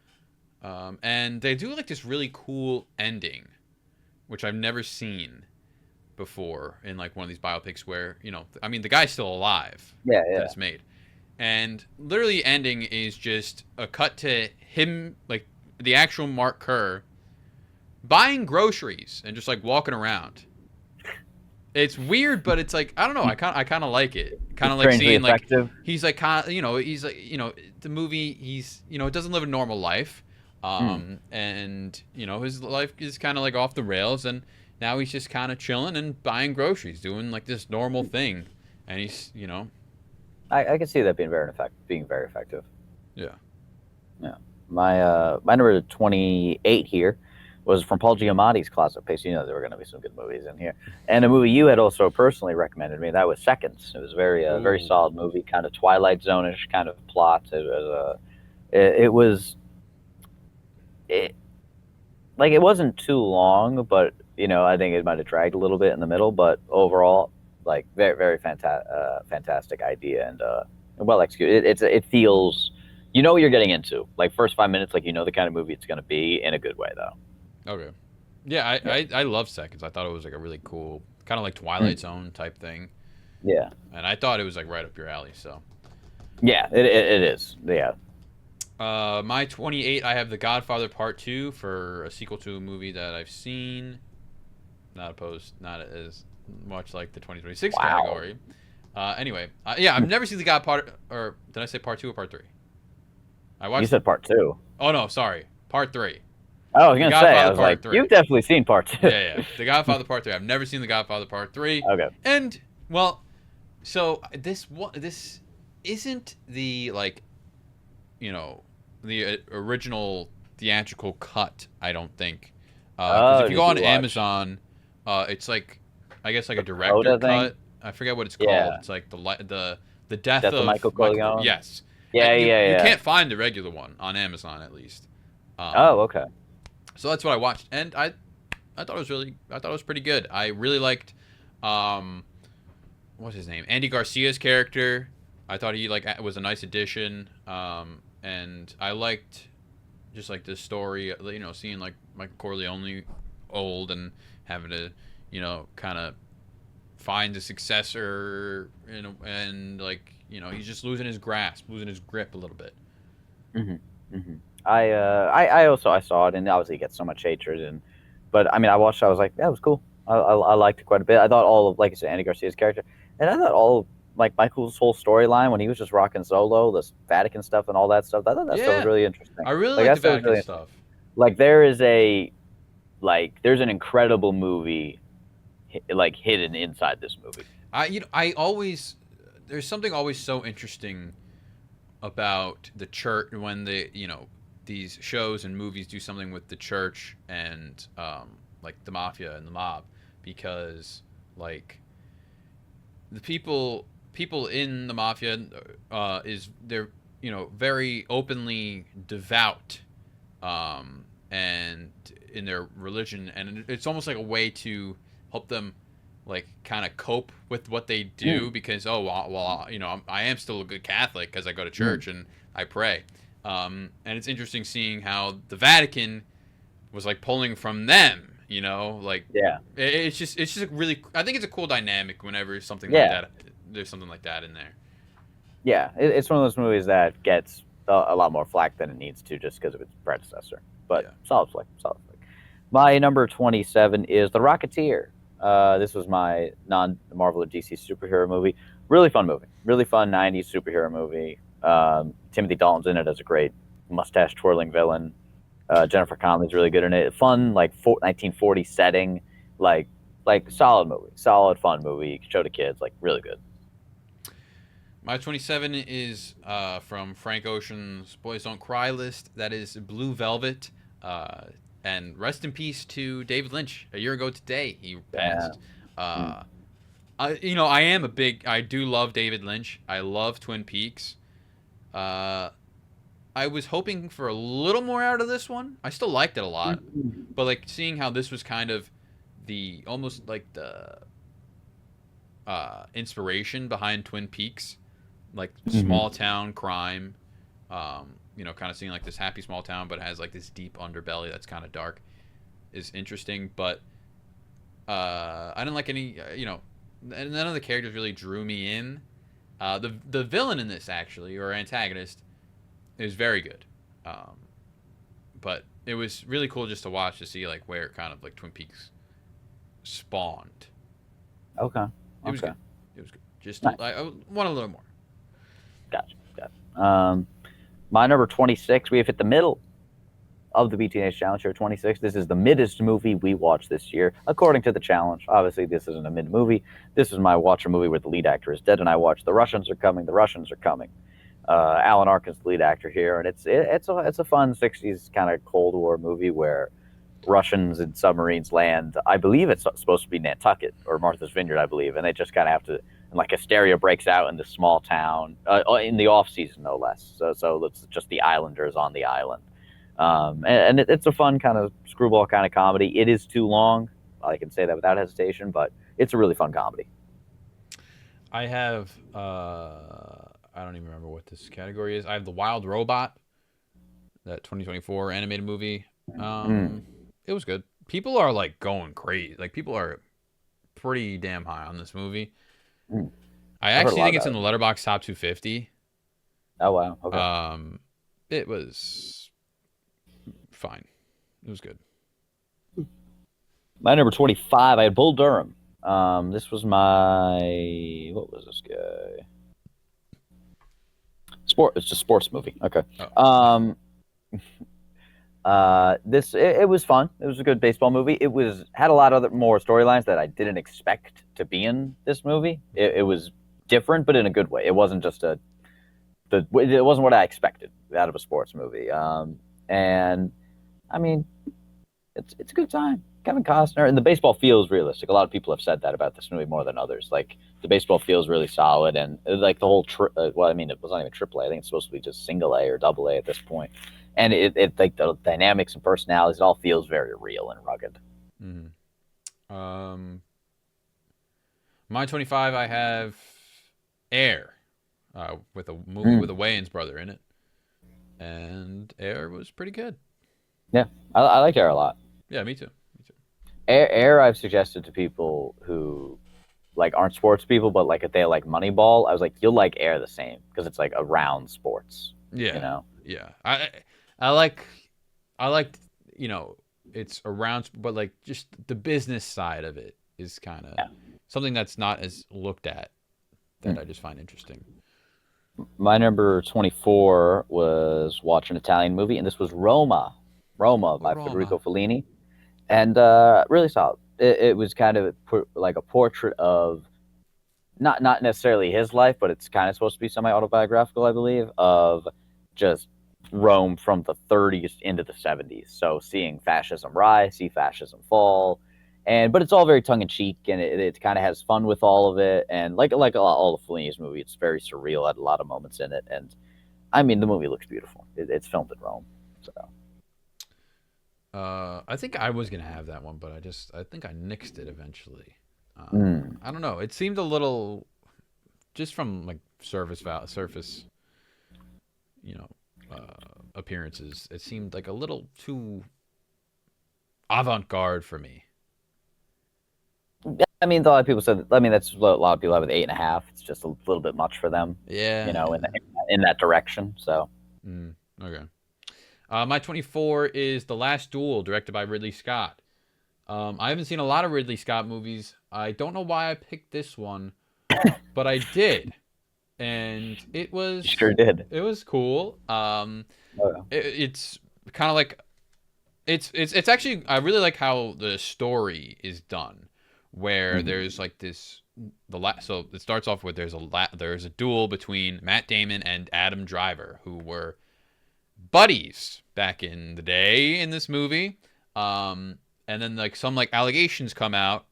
And they do like this really cool ending, which I've never seen before in like one of these biopics where, I mean, the guy's still alive. Yeah. That it's made. And literally ending is just a cut to him, like the actual Mark Kerr, buying groceries and just like walking around. It's weird, but it's like I don't know. I kind of like it. Kind of like seeing effective. Like he's like he's like the movie. He's it doesn't live a normal life, and his life is kind of like off the rails, and now he's just kind of chilling and buying groceries, doing like this normal thing, and he's I can see that being very effective. Yeah. My number 28 here was from Paul Giamatti's Closet Pace. There were going to be some good movies in here, and a movie you had also personally recommended me. That was Seconds. It was very solid movie, kind of Twilight Zone-ish kind of plot. It like it wasn't too long, but I think it might have dragged a little bit in the middle. But overall, like very very fantastic idea and well executed. It feels what you're getting into. Like first 5 minutes, like the kind of movie it's going to be in a good way though. Okay. Yeah, Yeah. I love Seconds. I thought it was like a really cool, kind of like Twilight Zone type thing. Yeah. And I thought it was like right up your alley. So. Yeah, it is. Yeah. My 28, I have The Godfather Part 2 for a sequel to a movie that I've seen. Not opposed, not as much like the 2026 category. Anyway, yeah, I've never seen The Godfather, or did I say Part 2 or Part 3? You said Part 2. Oh, no, sorry. Part 3. I was going to say, I was like, 3. You've definitely seen Part 2. Yeah. The Godfather Part 3. I've never seen The Godfather Part 3. Okay. And, well, so this isn't the, like, the original theatrical cut, I don't think. Because if you go on Amazon, it's like, I guess like a director cut. I forget what it's called. Yeah. It's like the death of Michael Corleone. Yes. Yeah, you yeah. You can't find the regular one on Amazon at least. Okay. So that's what I watched, and I thought it was pretty good. I really liked, what's his name? Andy Garcia's character. I thought he was a nice addition. And I liked just like this story, seeing like Michael Corleone old and having to, kind of find a successor, and like he's just losing his grasp, losing his grip a little bit. I saw it, and obviously it gets so much hatred, but I mean I watched it, I was like, yeah, it was cool. I liked it quite a bit. I thought all of, like I said, Andy Garcia's character, and I thought all of, like Michael's whole storyline when he was just rocking solo, this Vatican stuff and all that stuff. I thought that stuff was really interesting. I really like the Vatican stuff. Like there's an incredible movie, like hidden inside this movie. There's something always so interesting about the church when these shows and movies do something with the church and like the mafia and the mob, because like the people in the mafia they're very openly devout, and in their religion, and it's almost like a way to help them like kind of cope with what they do, because I am still a good Catholic because I go to church and I pray, and it's interesting seeing how the Vatican was like pulling from them. It's just a really, I think it's a cool dynamic whenever something like that, there's something like that in there. Yeah, it's one of those movies that gets a lot more flack than it needs to just because of its predecessor. But solid flick. My number 27 is The Rocketeer. This was my non-Marvel or DC superhero movie. Really fun movie. Really fun 90s superhero movie. Timothy Dalton's in it as a great mustache twirling villain. Jennifer Connelly's really good in it. Fun, like 1940 setting, like solid movie, solid fun movie. You can show to kids, like really good. My 27 is from Frank Ocean's Boys Don't Cry list. That is Blue Velvet. And rest in peace to David Lynch. A year ago today, he passed. I do love David Lynch. I love Twin Peaks. I was hoping for a little more out of this one. I still liked it a lot, but like seeing how this was kind of the almost like the inspiration behind Twin Peaks, like small town crime, kind of seeing like this happy small town, but it has like this deep underbelly that's kind of dark, is interesting. But I didn't like any, none of the characters really drew me in. The villain in this actually, or antagonist, is very good. But it was really cool just to watch, to see like where kind of like Twin Peaks spawned. Okay. It was good. Just nice. I want a little more. Gotcha. My number 26, we have hit the middle of the BT&H Challenge here, 26. This is the middest movie we watched this year, according to the challenge. Obviously, this isn't a mid movie. This is my watch a movie where the lead actor is dead, and I watched The Russians Are Coming. Alan Arkin's the lead actor here, and it's a fun 60s kind of Cold War movie where Russians and submarines land. I believe it's supposed to be Nantucket or Martha's Vineyard, I believe, and they just kind of have to, and like hysteria breaks out in this small town in the off season, no less. So it's just the islanders on the island. And it's a fun kind of screwball kind of comedy. It is too long. I can say that without hesitation, but it's a really fun comedy. I have I don't even remember what this category is. I have The Wild Robot, that 2024 animated movie. Mm. It was good. People are like going crazy. Like people are pretty damn high on this movie. Mm. I I've heard a actually lot think it's about in it. the Letterboxd top 250. Oh wow. Okay. It was fine. It was good. My number 25, I had Bull Durham. This was my what was this guy? It's a sports movie. Okay. Oh. Um, it was fun. It was a good baseball movie. It was had a lot of more storylines that I didn't expect to be in this movie. It was different, but in a good way. It wasn't just it wasn't what I expected out of a sports movie. And I mean, it's a good time. Kevin Costner and the baseball feels realistic. A lot of people have said that about this movie more than others. Like the baseball feels really solid, and like the whole well, I mean, it was not even AAA. I think it's supposed to be just single A or double A at this point. And it like the dynamics and personalities, it all feels very real and rugged. My 25, I have Air, with a movie with a Wayans brother in it, and Air was pretty good. Yeah, I like Air a lot. Yeah, me too. Air I've suggested to people who like aren't sports people, but like if they like Moneyball, I was like, you'll like Air the same because it's like around sports. Yeah, you know. Yeah. I like it's around, but like just the business side of it is kind of something that's not as looked at that I just find interesting. My number 24 was watch an Italian movie, and this was Roma by Federico Fellini, and really solid. It was kind of like a portrait of not necessarily his life, but it's kind of supposed to be semi-autobiographical, I believe, of just Rome from the 30s into the 70s. So seeing fascism rise, see fascism fall, but it's all very tongue in cheek, and it kind of has fun with all of it. And like all of Fellini's movie, it's very surreal at a lot of moments in it. And I mean, the movie looks beautiful. It's filmed in Rome, so. I think I was gonna have that one, but I think I nixed it eventually. I don't know. It seemed a little, just from like surface, appearances. It seemed like a little too avant-garde for me. I mean, a lot of people said. I mean, that's what a lot of people have with 8.5. It's just a little bit much for them. Yeah. In that direction. So. Okay. My 24 is The Last Duel, directed by Ridley Scott. I haven't seen a lot of Ridley Scott movies. I don't know why I picked this one, but I did, and it was you sure did. It was cool. It's kind of like it's actually, I really like how the story is done, where there's like this so it starts off with there's a duel between Matt Damon and Adam Driver, who were buddies back in the day in this movie. And then like some like allegations come out,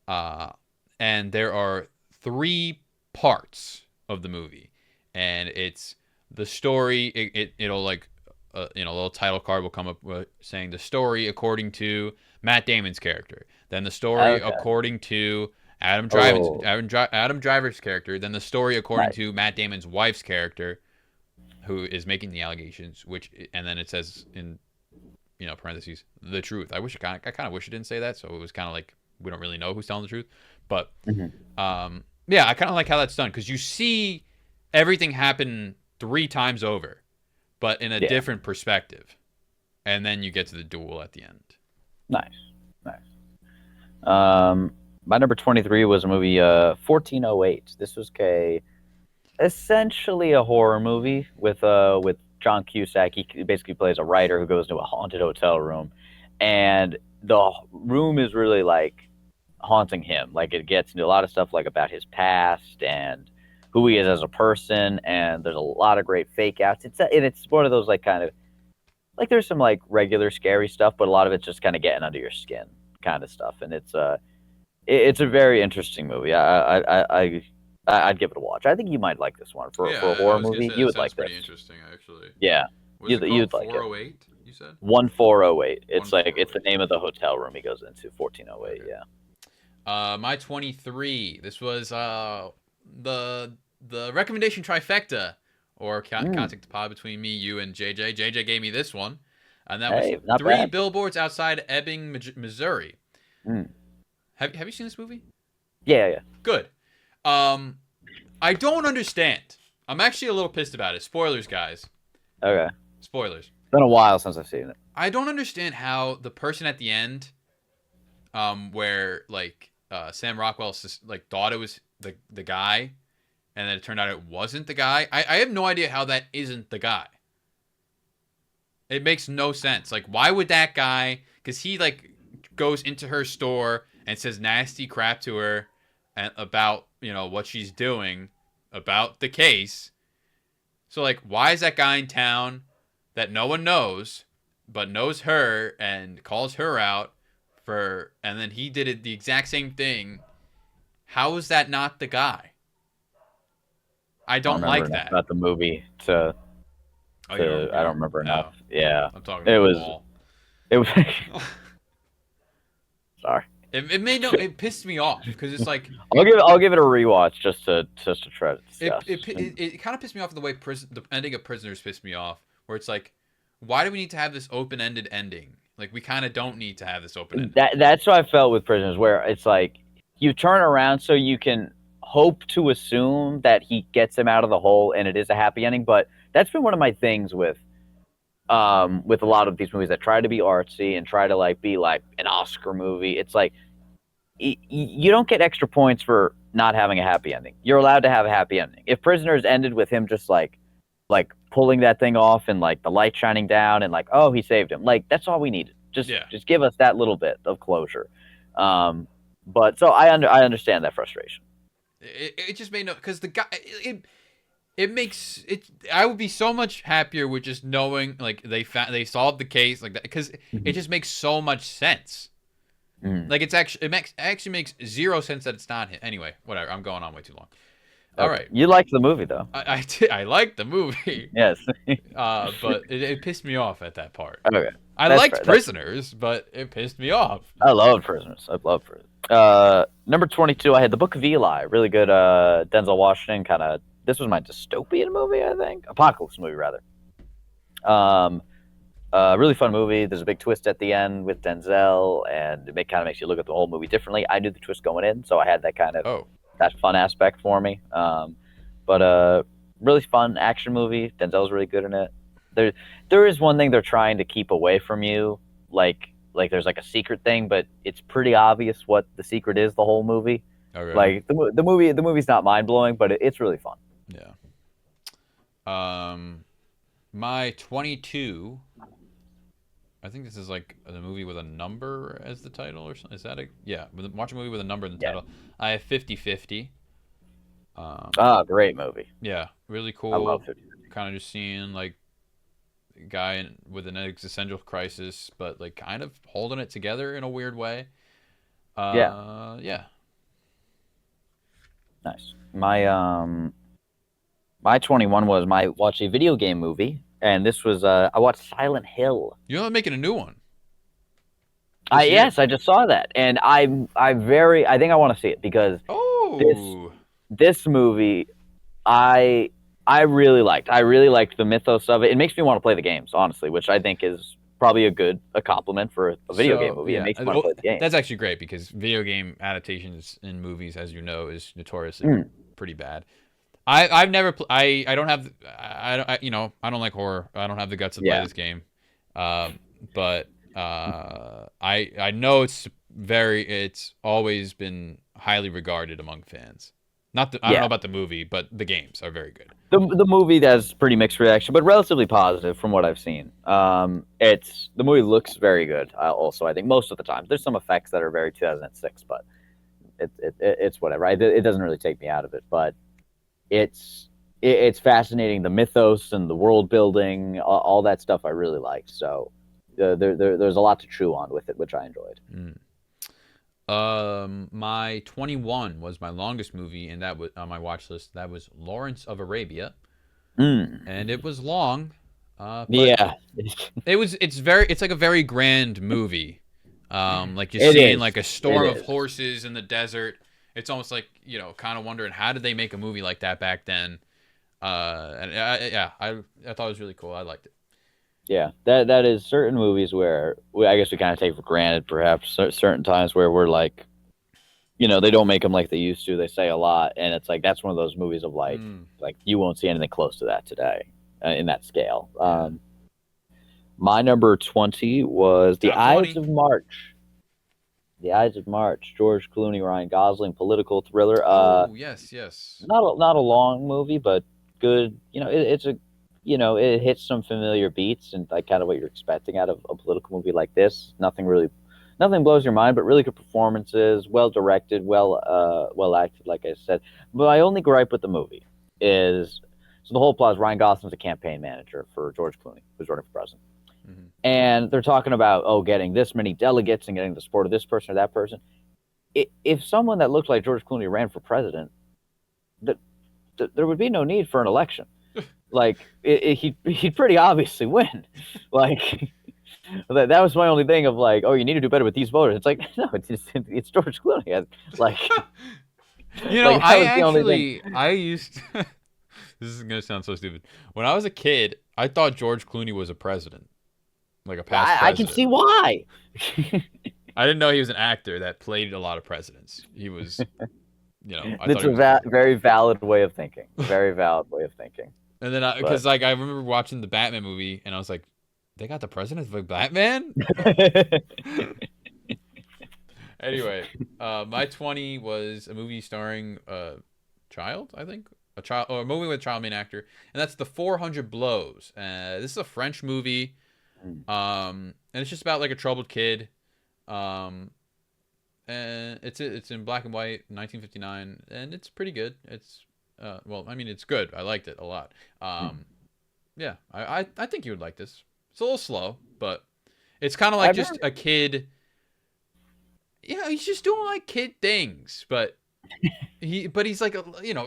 and there are 3 parts of the movie, and it's the story. It'll like a little title card will come up with saying the story according to Matt Damon's character, then the story according to Adam Driver's character, then the story according to Matt Damon's wife's character, who is making the allegations, and then it says in parentheses, the truth. I kind of wish it didn't say that, so it was kind of like we don't really know who's telling the truth. But yeah, I kind of like how that's done, because you see everything happen 3 times over, but in a different perspective, and then you get to the duel at the end. Nice. My number 23 was a movie, 1408. This was essentially a horror movie with John Cusack. He basically plays a writer who goes to a haunted hotel room, and the room is really like haunting him. Like it gets into a lot of stuff like about his past and who he is as a person, and there's a lot of great fake outs. It's one of those like kind of like there's some like regular scary stuff, but a lot of it's just kind of getting under your skin kind of stuff, and it's a very interesting movie. I'd give it a watch. I think you might like this one for a horror movie. You would like this. Pretty interesting, actually. Yeah, you'd like 408? You said 1408. It's like it's the 1408. name of the hotel room he goes into. 1408. Okay. Yeah. My 23. This was the recommendation trifecta, or contact the pod between me, you, and JJ. JJ gave me this one, and that was Hey, not Three bad. Billboards Outside Ebbing, Missouri. Mm. Have you seen this movie? Yeah. Good. I don't understand. I'm actually a little pissed about it. Spoilers, guys. Okay. Spoilers. It's been a while since I've seen it. I don't understand how the person at the end, where like Sam Rockwell like thought it was the guy, and then it turned out it wasn't the guy. I have no idea how that isn't the guy. It makes no sense. Like, why would that guy? Because he like goes into her store and says nasty crap to her and about what she's doing about the case. So like, why is that guy in town that no one knows but knows her and calls her out for? And then he did the exact same thing. How is that not the guy? I don't like that about the movie to. I don't remember enough. Yeah, I'm talking about the wall. It was. Sorry. It pissed me off because it's like I'll give it a rewatch just to try to discuss. It kind of pissed me off in the way the ending of Prisoners pissed me off, where it's like, why do we need to have this open-ended ending? Like, we kind of don't need to have this open-ended. That's what I felt with Prisoners, where it's like you turn around so you can hope to assume that he gets him out of the hole and it is a happy ending. But that's been one of my things with a lot of these movies that try to be artsy and try to like be like an Oscar movie. It's like you don't get extra points for not having a happy ending. You're allowed to have a happy ending. If Prisoners ended with him just like pulling that thing off and like the light shining down and like, oh, he saved him, like that's all we needed. Just give us that little bit of closure. But so I understand that frustration. It just made no, because the guy it makes it. I would be so much happier with just knowing like they solved the case like that, because it just makes so much sense. Like it actually makes zero sense that it's not him. Anyway, whatever. I'm going on way too long. All right. You liked the movie though. I liked the movie. Yes. But it pissed me off at that part. Okay. I liked Prisoners, but it pissed me off. I loved Prisoners. I love Prisoners. Number 22, I had The Book of Eli. Really good. Denzel Washington kind of. This was my dystopian movie, I think. Apocalypse movie, rather. Really fun movie. There's a big twist at the end with Denzel, and it kind of makes you look at the whole movie differently. I knew the twist going in, so I had that kind of that fun aspect for me. But really fun action movie. Denzel's really good in it. There is one thing they're trying to keep away from you, like there's like a secret thing, but it's pretty obvious what the secret is the whole movie. Okay. Like the movie's not mind blowing, but it's really fun. Yeah. My 22. I think this is like the movie with a number as the title, or something. Is that watch a movie with a number in the title. I have 50-50. Great movie. Yeah, really cool. I love 50-50. Kind of just seeing like a guy with an existential crisis, but like kind of holding it together in a weird way. Yeah. Nice. My 21 was watch a video game movie, and this was I watched Silent Hill. You're making a new one. Yes, I just saw that, and I think I want to see it because this movie I really liked. I really liked the mythos of it. It makes me want to play the games, honestly, which I think is probably a compliment for a video game movie. Yeah. It makes me want to play the game. That's actually great because video game adaptations in movies, as you know, is notoriously pretty bad. I've never I don't have I don't like horror. I don't have the guts to play this game. But I know it's always been highly regarded among fans. I don't know about the movie, but the games are very good. The movie has pretty mixed reaction, but relatively positive from what I've seen. The movie looks very good. Also, I think most of the time there's some effects that are very 2006, but it's whatever. It doesn't really take me out of it, but it's fascinating. The mythos and the world building, all that stuff I really liked. So there's a lot to chew on with it, which I enjoyed. My 21 was my longest movie, and that was on my watch list. That was Lawrence of Arabia, and it was long. But Yeah, it's like a very grand movie. Like you're it seeing is. like a It storm of is. horses in the desert. It's almost like, kind of wondering how did they make a movie like that back then. And yeah, I thought it was really cool. I liked it. Yeah, that is certain movies where I guess we kind of take for granted, perhaps certain times where we're like, they don't make them like they used to. They say a lot, and it's like that's one of those movies of like you won't see anything close to that today in that scale. Yeah. My number 20 was The Top Ides 20. of March. The Ides of March. George Clooney, Ryan Gosling, political thriller. Oh, yes, yes. Not a long movie, but good. It's a it hits some familiar beats and like kind of what you're expecting out of a political movie like this. Nothing blows your mind, but really good performances, well directed, well acted. Like I said, but my only gripe with the movie is so the whole plot is Ryan Gosling's a campaign manager for George Clooney, who's running for president, and they're talking about getting this many delegates and getting the support of this person or that person. If someone that looked like George Clooney ran for president, that there would be no need for an election. Like he'd pretty obviously win. Like that was my only thing of like, oh, you need to do better with these voters. It's like no, it's George Clooney. Like like that was the only thing. I used to, this is gonna sound so stupid. When I was a kid, I thought George Clooney was a president, like a past I can president. see why. I didn't know he was an actor that played a lot of presidents. He was, I thought It's he was a good. very valid way of thinking. Very valid way of thinking. And then, But because like I remember watching the Batman movie, and I was like, they got the president of a Batman. Anyway, my 20 was a movie starring a child, I think, a child or a movie with a child main actor, and that's The 400 Blows. This is a French movie, and it's just about like a troubled kid, and it's in black and white, 1959, and it's pretty good. It's well, I mean, it's good. I liked it a lot. Yeah, I think you would like this. It's a little slow, but it's kind of like just a kid. He's just doing like kid things, but he's like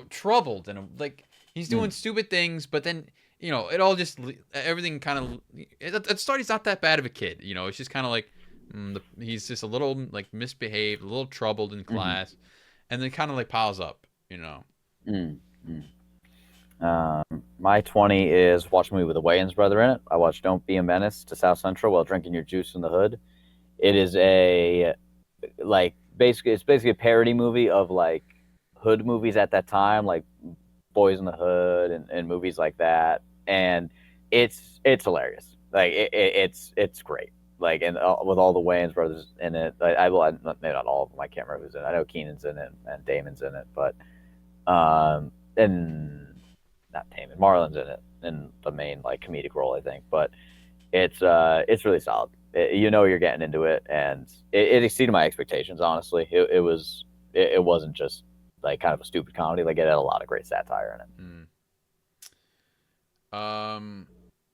troubled and like he's doing stupid things, but then it all just everything kind of at the start he's not that bad of a kid. It's just kind of like he's just a little like misbehaved, a little troubled in class, and then kind of like piles up. My 20 is watch a movie with a Wayans brother in it. I watched Don't Be a Menace to South Central while drinking your juice in the hood. It is it's basically a parody movie of like hood movies at that time, like Boys in the Hood and movies like that. And it's hilarious. Like it's great. Like and with all the Wayans brothers in it, maybe not all of them. I can't remember who's in it. I know Keenan's in it and Damon's in it, but and not Damon, Marlon's in it in the main like comedic role, I think. But it's really solid. You're getting into it, and it exceeded my expectations. Honestly, it wasn't just like kind of a stupid comedy. Like it had a lot of great satire in it.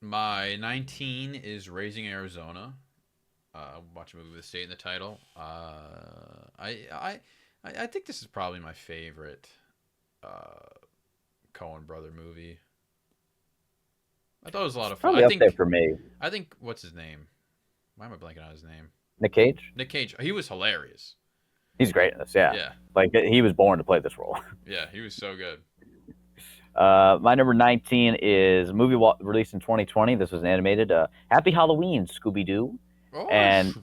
My 19 is Raising Arizona. Watch a movie with a state in the title. I think this is probably my favorite Coen brother movie. I thought it was a lot of fun. Probably up there for me. I think what's his name? Why am I blanking on his name? Nick Cage. Nick Cage. He was hilarious. He's great in this. Yeah. Yeah. Like he was born to play this role. Yeah, he was so good. My number 19 is a movie released in 2020. This was animated. Happy Halloween, Scooby Doo. Oh, and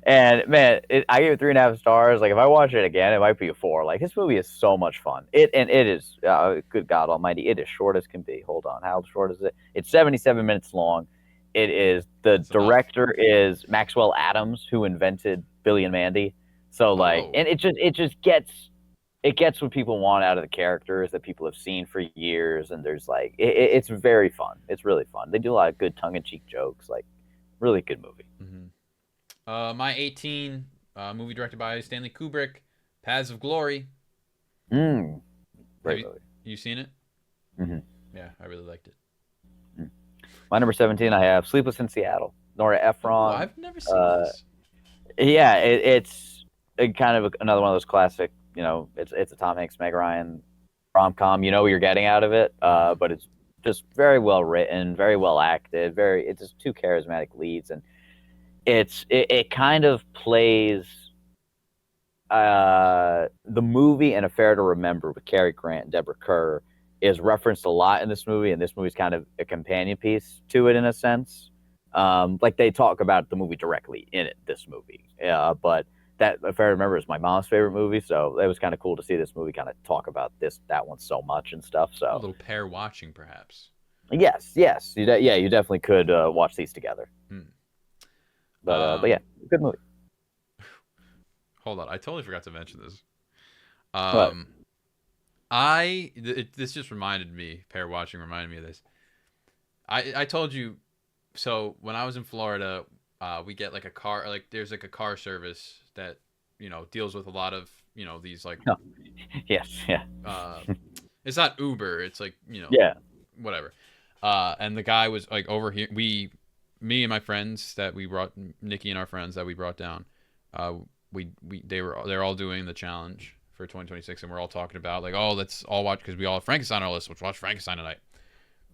and man, I gave it 3.5 stars. Like if I watch it again, it might be a 4. Like this movie is so much fun. It is good God Almighty. It is short as can be. Hold on, how short is it? It's 77 minutes long. It is the director is Maxwell Adams, who invented Billy and Mandy. So like, and it just gets what people want out of the characters that people have seen for years, and there's like it's very fun. It's really fun. They do a lot of good tongue-in-cheek jokes. Like, really good movie. My 18 movie directed by Stanley Kubrick, Paths of Glory. Great movie. You seen it? Yeah, I really liked it. My number 17, I have Sleepless in Seattle. Nora Ephron. Oh, I've never seen this. Yeah, it's kind of another one of those classic. It's a Tom Hanks, Meg Ryan rom-com. You know what you're getting out of it, but it's just very well written, very well acted, it's just two charismatic leads, and it kind of plays the movie and Affair to Remember with Cary Grant and Deborah Kerr is referenced a lot in this movie, and this movie's kind of a companion piece to it in a sense. Like they talk about the movie directly in it, this movie. But that Affair to Remember is my mom's favorite movie, so it was kind of cool to see this movie kind of talk about that one so much and stuff. So a little pair watching, perhaps. Yes, you definitely could watch these together. But yeah, good movie. Hold on, I totally forgot to mention this. This just reminded me. Pair watching reminded me of this. I told you. So when I was in Florida, we get like a car. Like there's like a car service that deals with a lot of these like. Oh. Yes. Yeah. It's not Uber. It's like Yeah. Whatever. And the guy was like over here. Me and my friends that we brought, Nikki and our friends that we brought down. They're all doing the challenge for 2026, and we're all talking about like, oh, let's all watch because we all have Frankenstein on our list. Let's watch Frankenstein tonight.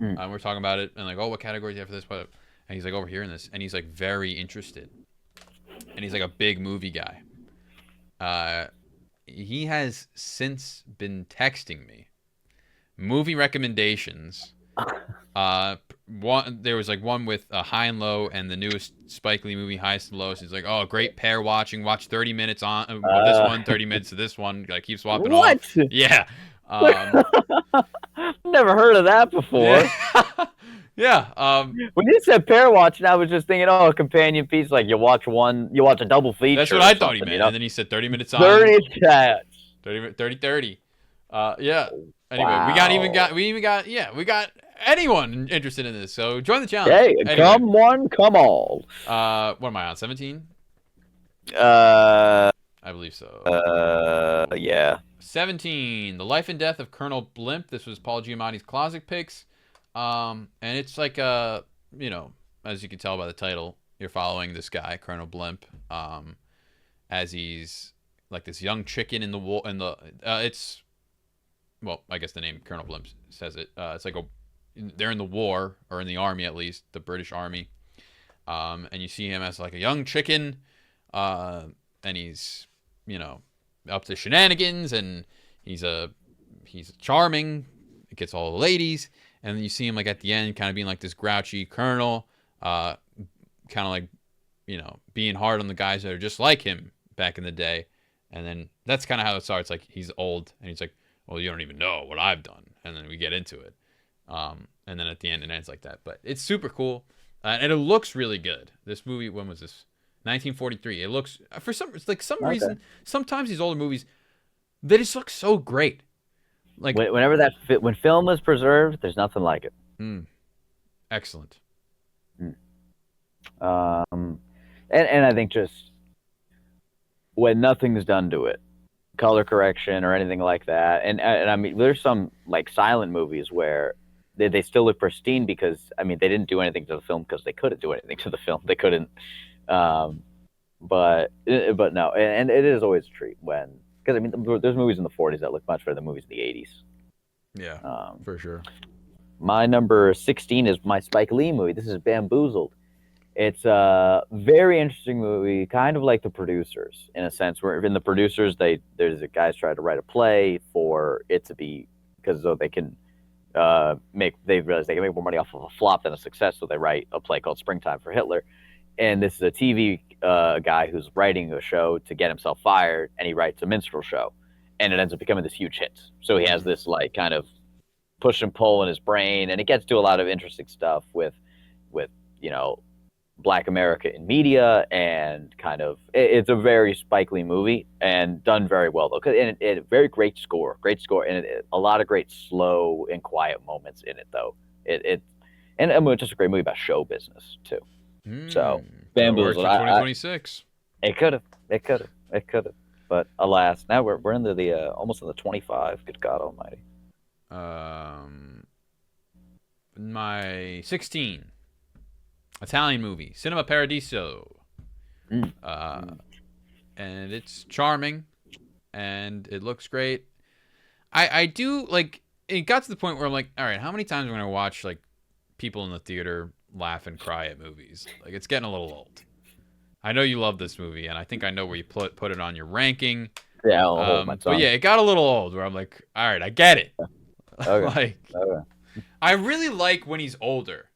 We're talking about it and like, oh, what categories do you have for this? And he's like over here in this, and he's like very interested, and he's like a big movie guy. He has since been texting me movie recommendations. There was like one with High and Low and the newest Spike Lee movie Highest and Lowest. He's like, oh, great pair watching. Watch 30 minutes of this one, 30 minutes of this one. Like keep swapping off. Yeah. Never heard of that before. Yeah. When you said pair watching, I was just thinking, oh, a companion piece. Like you watch a double feature. That's what I thought he meant. And then he said 30 minutes on. 30 chats. 30. Yeah. Anyway, wow. we got anyone interested in this, so join the challenge. Hey, anyway. Come one, come all. What am I on, 17? I believe so. Yeah. 17, The Life and Death of Colonel Blimp. This was Paul Giamatti's Closet Picks. And it's like as you can tell by the title, you're following this guy, Colonel Blimp, as he's like this young chicken in the war. Well, I guess the name Colonel Blimp says it. It's like they're in the war, or in the army at least, the British Army. And you see him as like a young chicken, and he's up to shenanigans, and he's charming. He gets all the ladies, and then you see him like at the end, kind of being like this grouchy colonel, kind of like being hard on the guys that are just like him back in the day. And then that's kind of how it starts. Like he's old, and he's like, well, you don't even know what I've done. And then we get into it. And then at the end, it ends like that. But it's super cool. And it looks really good. This movie, when was this? 1943. It looks, for some reason, sometimes these older movies, they just look so great. Like when film is preserved, there's nothing like it. Excellent. And I think just when nothing's done to it, color correction or anything like that, and I mean, there's some like silent movies where they still look pristine because they didn't do anything to the film because they couldn't do anything to the film. They couldn't. But no, and it is always a treat because there's movies in the 40s that look much better than movies in the 80s. Yeah, for sure. My number 16 is my Spike Lee movie. This is Bamboozled. It's a very interesting movie, kind of like The Producers, in a sense. Where in The Producers, there's a guys try to write a play for it to be, because they can they realize they can make more money off of a flop than a success, so they write a play called Springtime for Hitler. And this is a TV guy who's writing a show to get himself fired, and he writes a minstrel show, and it ends up becoming this huge hit. So he has this like kind of push and pull in his brain, and it gets to a lot of interesting stuff with Black America in media, and kind of it's a very Spike Lee movie and done very well though. And it very great score, and a lot of great slow and quiet moments in it though. And just a great movie about show business too. So Bamboozled, 2026. It could have, but alas, now we're into the almost in the 25. Good God Almighty. My 16. Italian movie, Cinema Paradiso. And it's charming, and it looks great. I do like it got to the point where I'm like, all right, how many times am I gonna watch like people in the theater laugh and cry at movies? Like, it's getting a little old. I know you love this movie, and I think I know where you put it on your ranking. Yeah, I'll hold my But tongue. yeah, it got a little old where I'm like, all right, I get it. Okay. Like, I really like when he's older.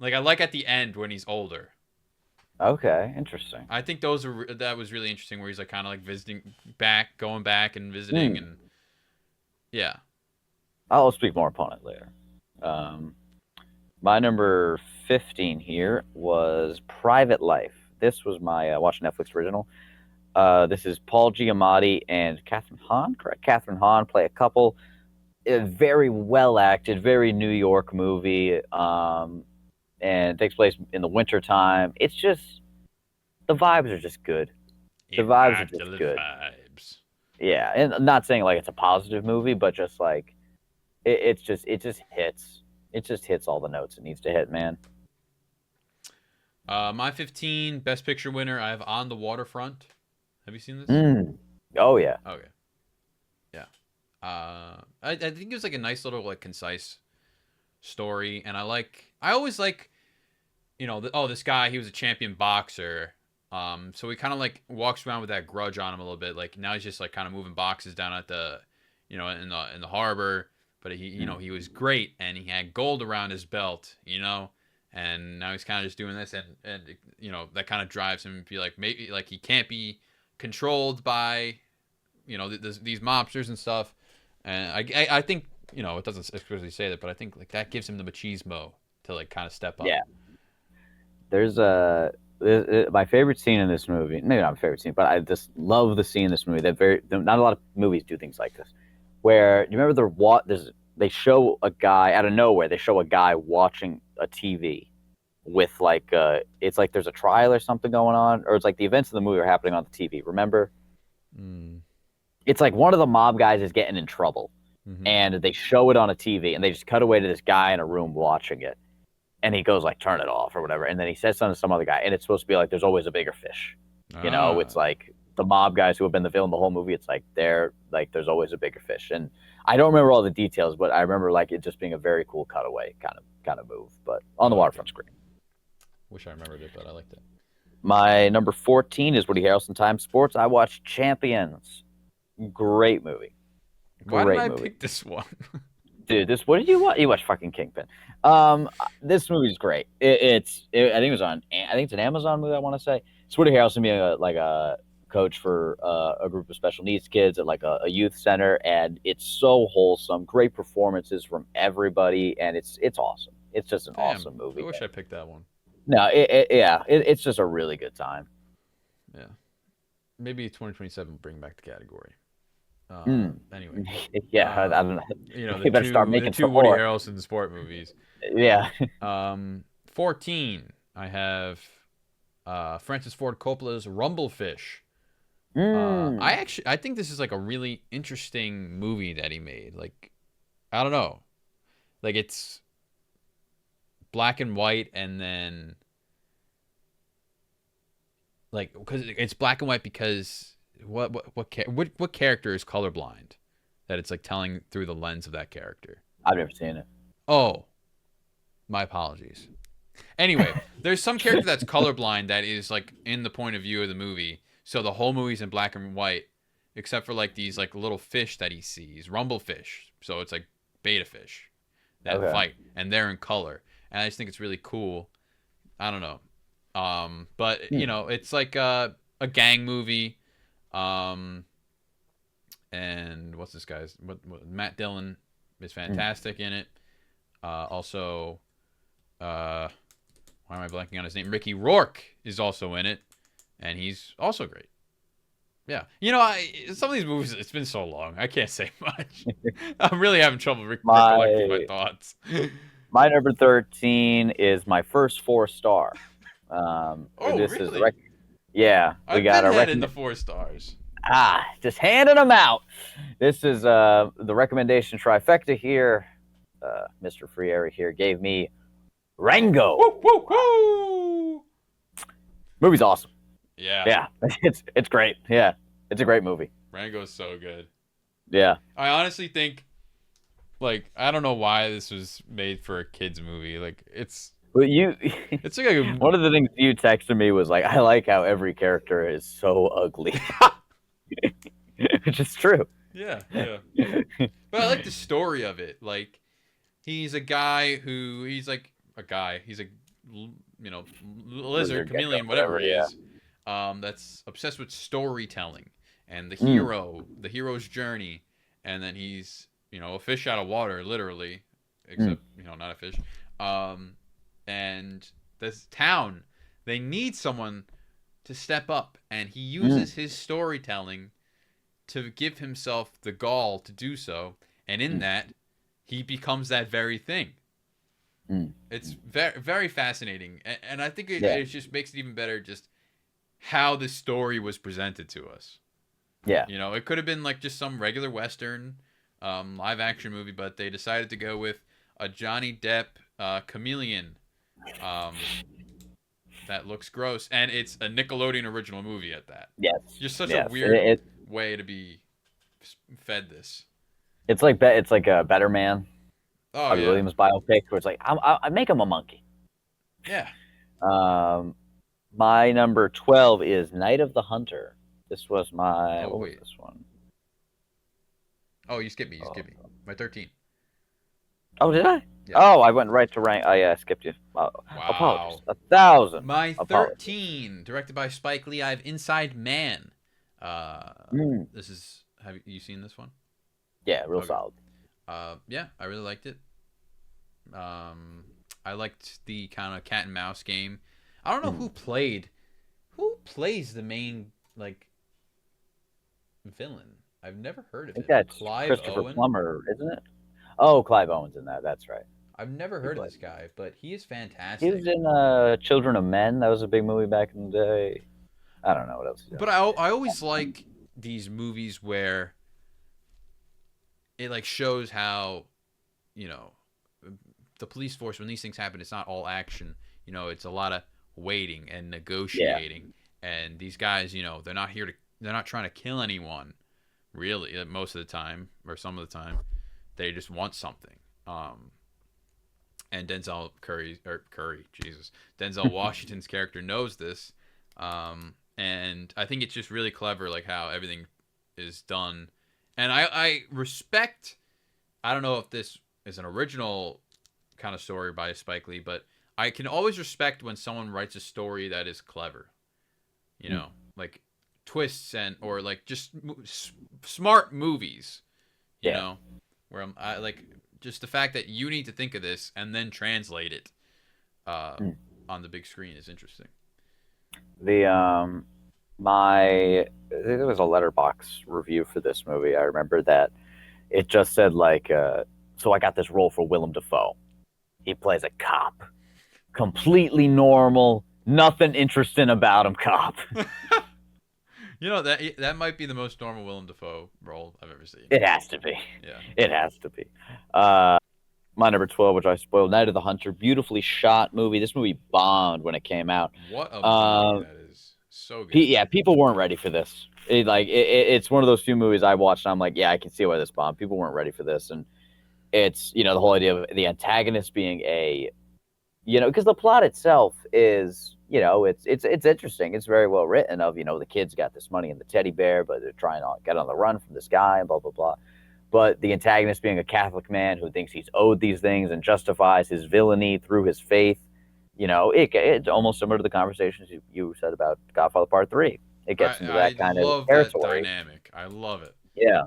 Like, I like at the end when he's older. Okay, interesting. I think that was really interesting where he's like kind of like going back and visiting, and yeah. I'll speak more upon it later. My number 15 here was Private Life. This was my watch Netflix original. This is Paul Giamatti and Catherine Hahn, correct? Catherine Hahn play a couple. A very well acted, very New York movie, and it takes place in the wintertime. It's just the vibes are just good. The vibes are just good. Vibes. Yeah, and I'm not saying like it's a positive movie, but just like it just hits. It just hits all the notes it needs to hit, man. My 15 Best Picture winner, I have On the Waterfront. Have you seen this? Oh yeah. Okay. Yeah. I think it was like a nice little like concise story, and I always like, this guy, he was a champion boxer. So he kind of like walks around with that grudge on him a little bit. Like now he's just like kind of moving boxes down at the, in the harbor. But he was great, and he had gold around his belt, and now he's kind of just doing this, and that kind of drives him to be like, maybe like he can't be controlled by, these mobsters and stuff. And I think, it doesn't explicitly say that, but I think like that gives him the machismo to like kind of step up. Yeah. There's my favorite scene in this movie, maybe not my favorite scene, but I just love the scene in this movie. Not a lot of movies do things like this, where you remember they show a guy out of nowhere. They show a guy watching a TV with like it's like there's a trial or something going on, or it's like the events of the movie are happening on the TV. Remember? It's like one of the mob guys is getting in trouble, and they show it on a TV, and they just cut away to this guy in a room watching it. And he goes like, turn it off or whatever. And then he says something to some other guy. And it's supposed to be like, there's always a bigger fish. It's like the mob guys who have been the villain the whole movie. It's like, there's always a bigger fish. And I don't remember all the details, but I remember like it just being a very cool cutaway kind of move. But on the waterfront screen. Wish I remembered it, but I liked it. My number 14 is Woody Harrelson Time Sports. I watched Champions. Great movie. Why did I pick this one? Dude, what did you watch? You watched fucking Kingpin. This movie's great. I think it's an Amazon movie, I want to say. It's Woody Harrelson being a coach for a group of special needs kids at like a youth center, and it's so wholesome. Great performances from everybody, and it's awesome. It's just an awesome movie. I wish I picked that one. No, it's just a really good time. Yeah, maybe 2027 will bring back the category. Anyway, yeah, I don't know. You better start making the two Woody Harrelson sport movies. Yeah. 14. I have Francis Ford Coppola's Rumblefish. I think this is like a really interesting movie that he made. Like, I don't know, like it's black and white, and then like because it's black and white because. What character is colorblind that it's like telling through the lens of that character? I've never seen it. Oh, my apologies. Anyway, there's some character that's colorblind that is like in the point of view of the movie, so the whole movie's in black and white except for like these like little fish that he sees, rumblefish. So it's like beta fish that fight, and they're in color, and I just think it's really cool. I don't know, but it's like a gang movie. And what's this guy's? What Matt Dillon is fantastic in it. Also, why am I blanking on his name? Ricky Rourke is also in it, and he's also great. Yeah, some of these movies, it's been so long, I can't say much. I'm really having trouble recollecting my thoughts. My number 13 is my first 4-star. This really? Is yeah, we got our in the 4 stars. Just handing them out. This is the recommendation trifecta here. Mr. Frieri here gave me Rango. Woo, woo, woo. Movie's awesome. Yeah. It's great. Yeah, it's a great movie. Rango's so good. Yeah. I honestly think like I don't know why this was made for a kids movie. Like But you, it's like a one of the things you texted me was like, I like how every character is so ugly, which is true. yeah, yeah. But I like the story of it. Like he's a guy who he's like a guy. He's a lizard, Gecko, chameleon, whatever whatever. he Yeah. is. That's obsessed with storytelling and Mm, the hero's journey, and then he's a fish out of water, literally, mm, except not a fish. And this town, they need someone to step up, and he mm, uses his storytelling to give himself the gall to do so, and in mm, that, he becomes that very thing. mm. It's very very fascinating, and I think Yeah. it just makes it even better just how the story was presented to us. Yeah. It could have been like just some regular Western live action movie, but they decided to go with a Johnny Depp chameleon um, that looks gross, and it's a Nickelodeon original movie at that. Yes. Just such a Yes. weird way to be fed this. It's like a Better Man, Oh Robbie yeah, Williams biopic, where it's like I make him a monkey. yeah. Um, my number 12 is Night of the Hunter. This was my Oh what was wait. this one? Oh, you skipped me. You Oh, skipped me. My 13. oh, did I? Yeah. Oh, I went right to rank. Oh yeah, I skipped you. Apologies. Wow. 1,000 My apologies. 13, directed by Spike Lee. I have Inside Man. Mm, This is. Have you seen this one? yeah, real Okay. solid. Yeah, I really liked it. I liked the kind of cat and mouse game. I don't know who plays the main like villain. I've never heard I of think him. that's Clive Christopher Owen. Plummer, isn't it? Oh, Clive Owen's in that. That's right. I've never He heard of played. this guy, but he is He fantastic. was in Children of Men. That was a big movie back in the day. I don't know what else he's But I always like these movies where it like shows how you know the police force, when these things happen, it's not all action. It's a lot of waiting and Yeah. negotiating. And these guys, they're not trying to kill anyone, really. Most of the time, or some of the time, they just want something. And Denzel Washington's character knows this. And I think it's just really clever, like how everything is done. And I respect. I don't know if this is an original kind of story by Spike Lee, but I can always respect when someone writes a story that is clever. Like twists or like just smart movies. You Yeah. know, where I like just the fact that you need to think of this and then translate it Mm. on the big screen is interesting. The I think there was a letterbox review for this movie. I remember that it just said like, so I got this role for Willem Dafoe. He plays a cop, completely normal, nothing interesting about him, cop. That might be the most normal Willem Dafoe role I've ever seen. It has to be. Yeah. It has to be. My number 12, which I spoiled, Night of the Hunter, beautifully shot movie. This movie bombed when it came out. What a movie that is! So good. Yeah, people weren't ready for this. It's one of those few movies I watched and I'm like, yeah, I can see why this bombed. People weren't ready for this. And it's, the whole idea of the antagonist being because the plot itself is, it's interesting. It's very well written of, the kids got this money in the teddy bear, but they're trying to get on the run from this guy and blah, blah, blah. But the antagonist being a Catholic man who thinks he's owed these things and justifies his villainy through his faith, it's almost similar to the conversations you said about Godfather Part 3. It gets into I that kind of love that territory. dynamic. I love it. Yeah.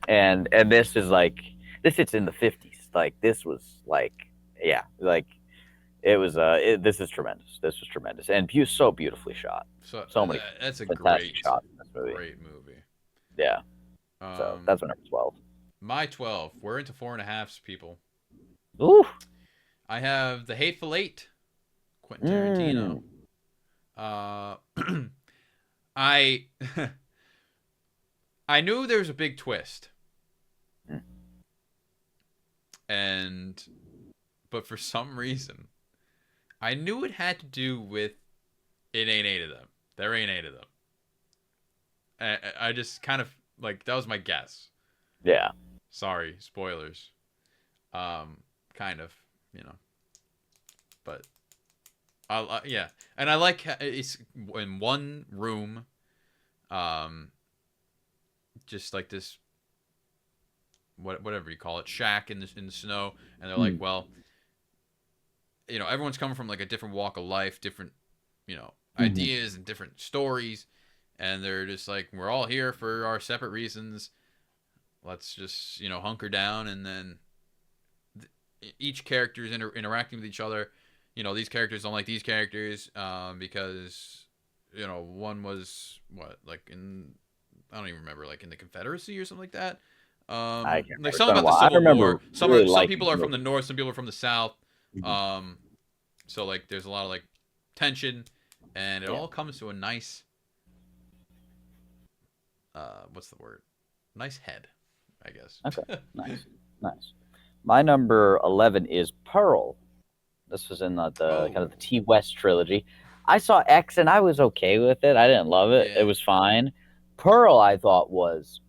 And this is like, this hits in the 50s. Like, this was like, yeah, like, it was, this is tremendous. This was tremendous. And so beautifully shot. So many that's a fantastic great shots in this movie. Great movie. Yeah. So that's my number 12. My 12. We're into 4.5s, people. Ooh. I have The Hateful Eight, Quentin Tarantino. I I knew there was a big twist, but for some reason, I knew it had to do with it ain't eight of them. There ain't eight of them. I just kind of like that was my guess. Yeah. Sorry, spoilers. kind of, you know. But yeah, and I like it's in one room, um, just like this, whatever you call it, shack in the snow, and they're like, well, everyone's coming from like a different walk of life, different, ideas and different stories, and they're just like, we're all here for our separate reasons. Let's just hunker down, and then each character is interacting with each other. These characters don't like these characters because one was like in, I don't even remember, like in the Confederacy or something like that. I can't Like remember. something about the I Civil remember War. really Some liking people are the from the movie. North, some people are from the South. Mhm. So like there's a lot of like tension, and it Yeah. all comes to a nice what's the word? Nice head, I guess. Okay. Nice. Nice. My number 11 is Pearl. This was in the kind Oh, of the T West trilogy. I saw X and I was okay with it. I didn't love it. It yeah. was fine. Pearl, I thought was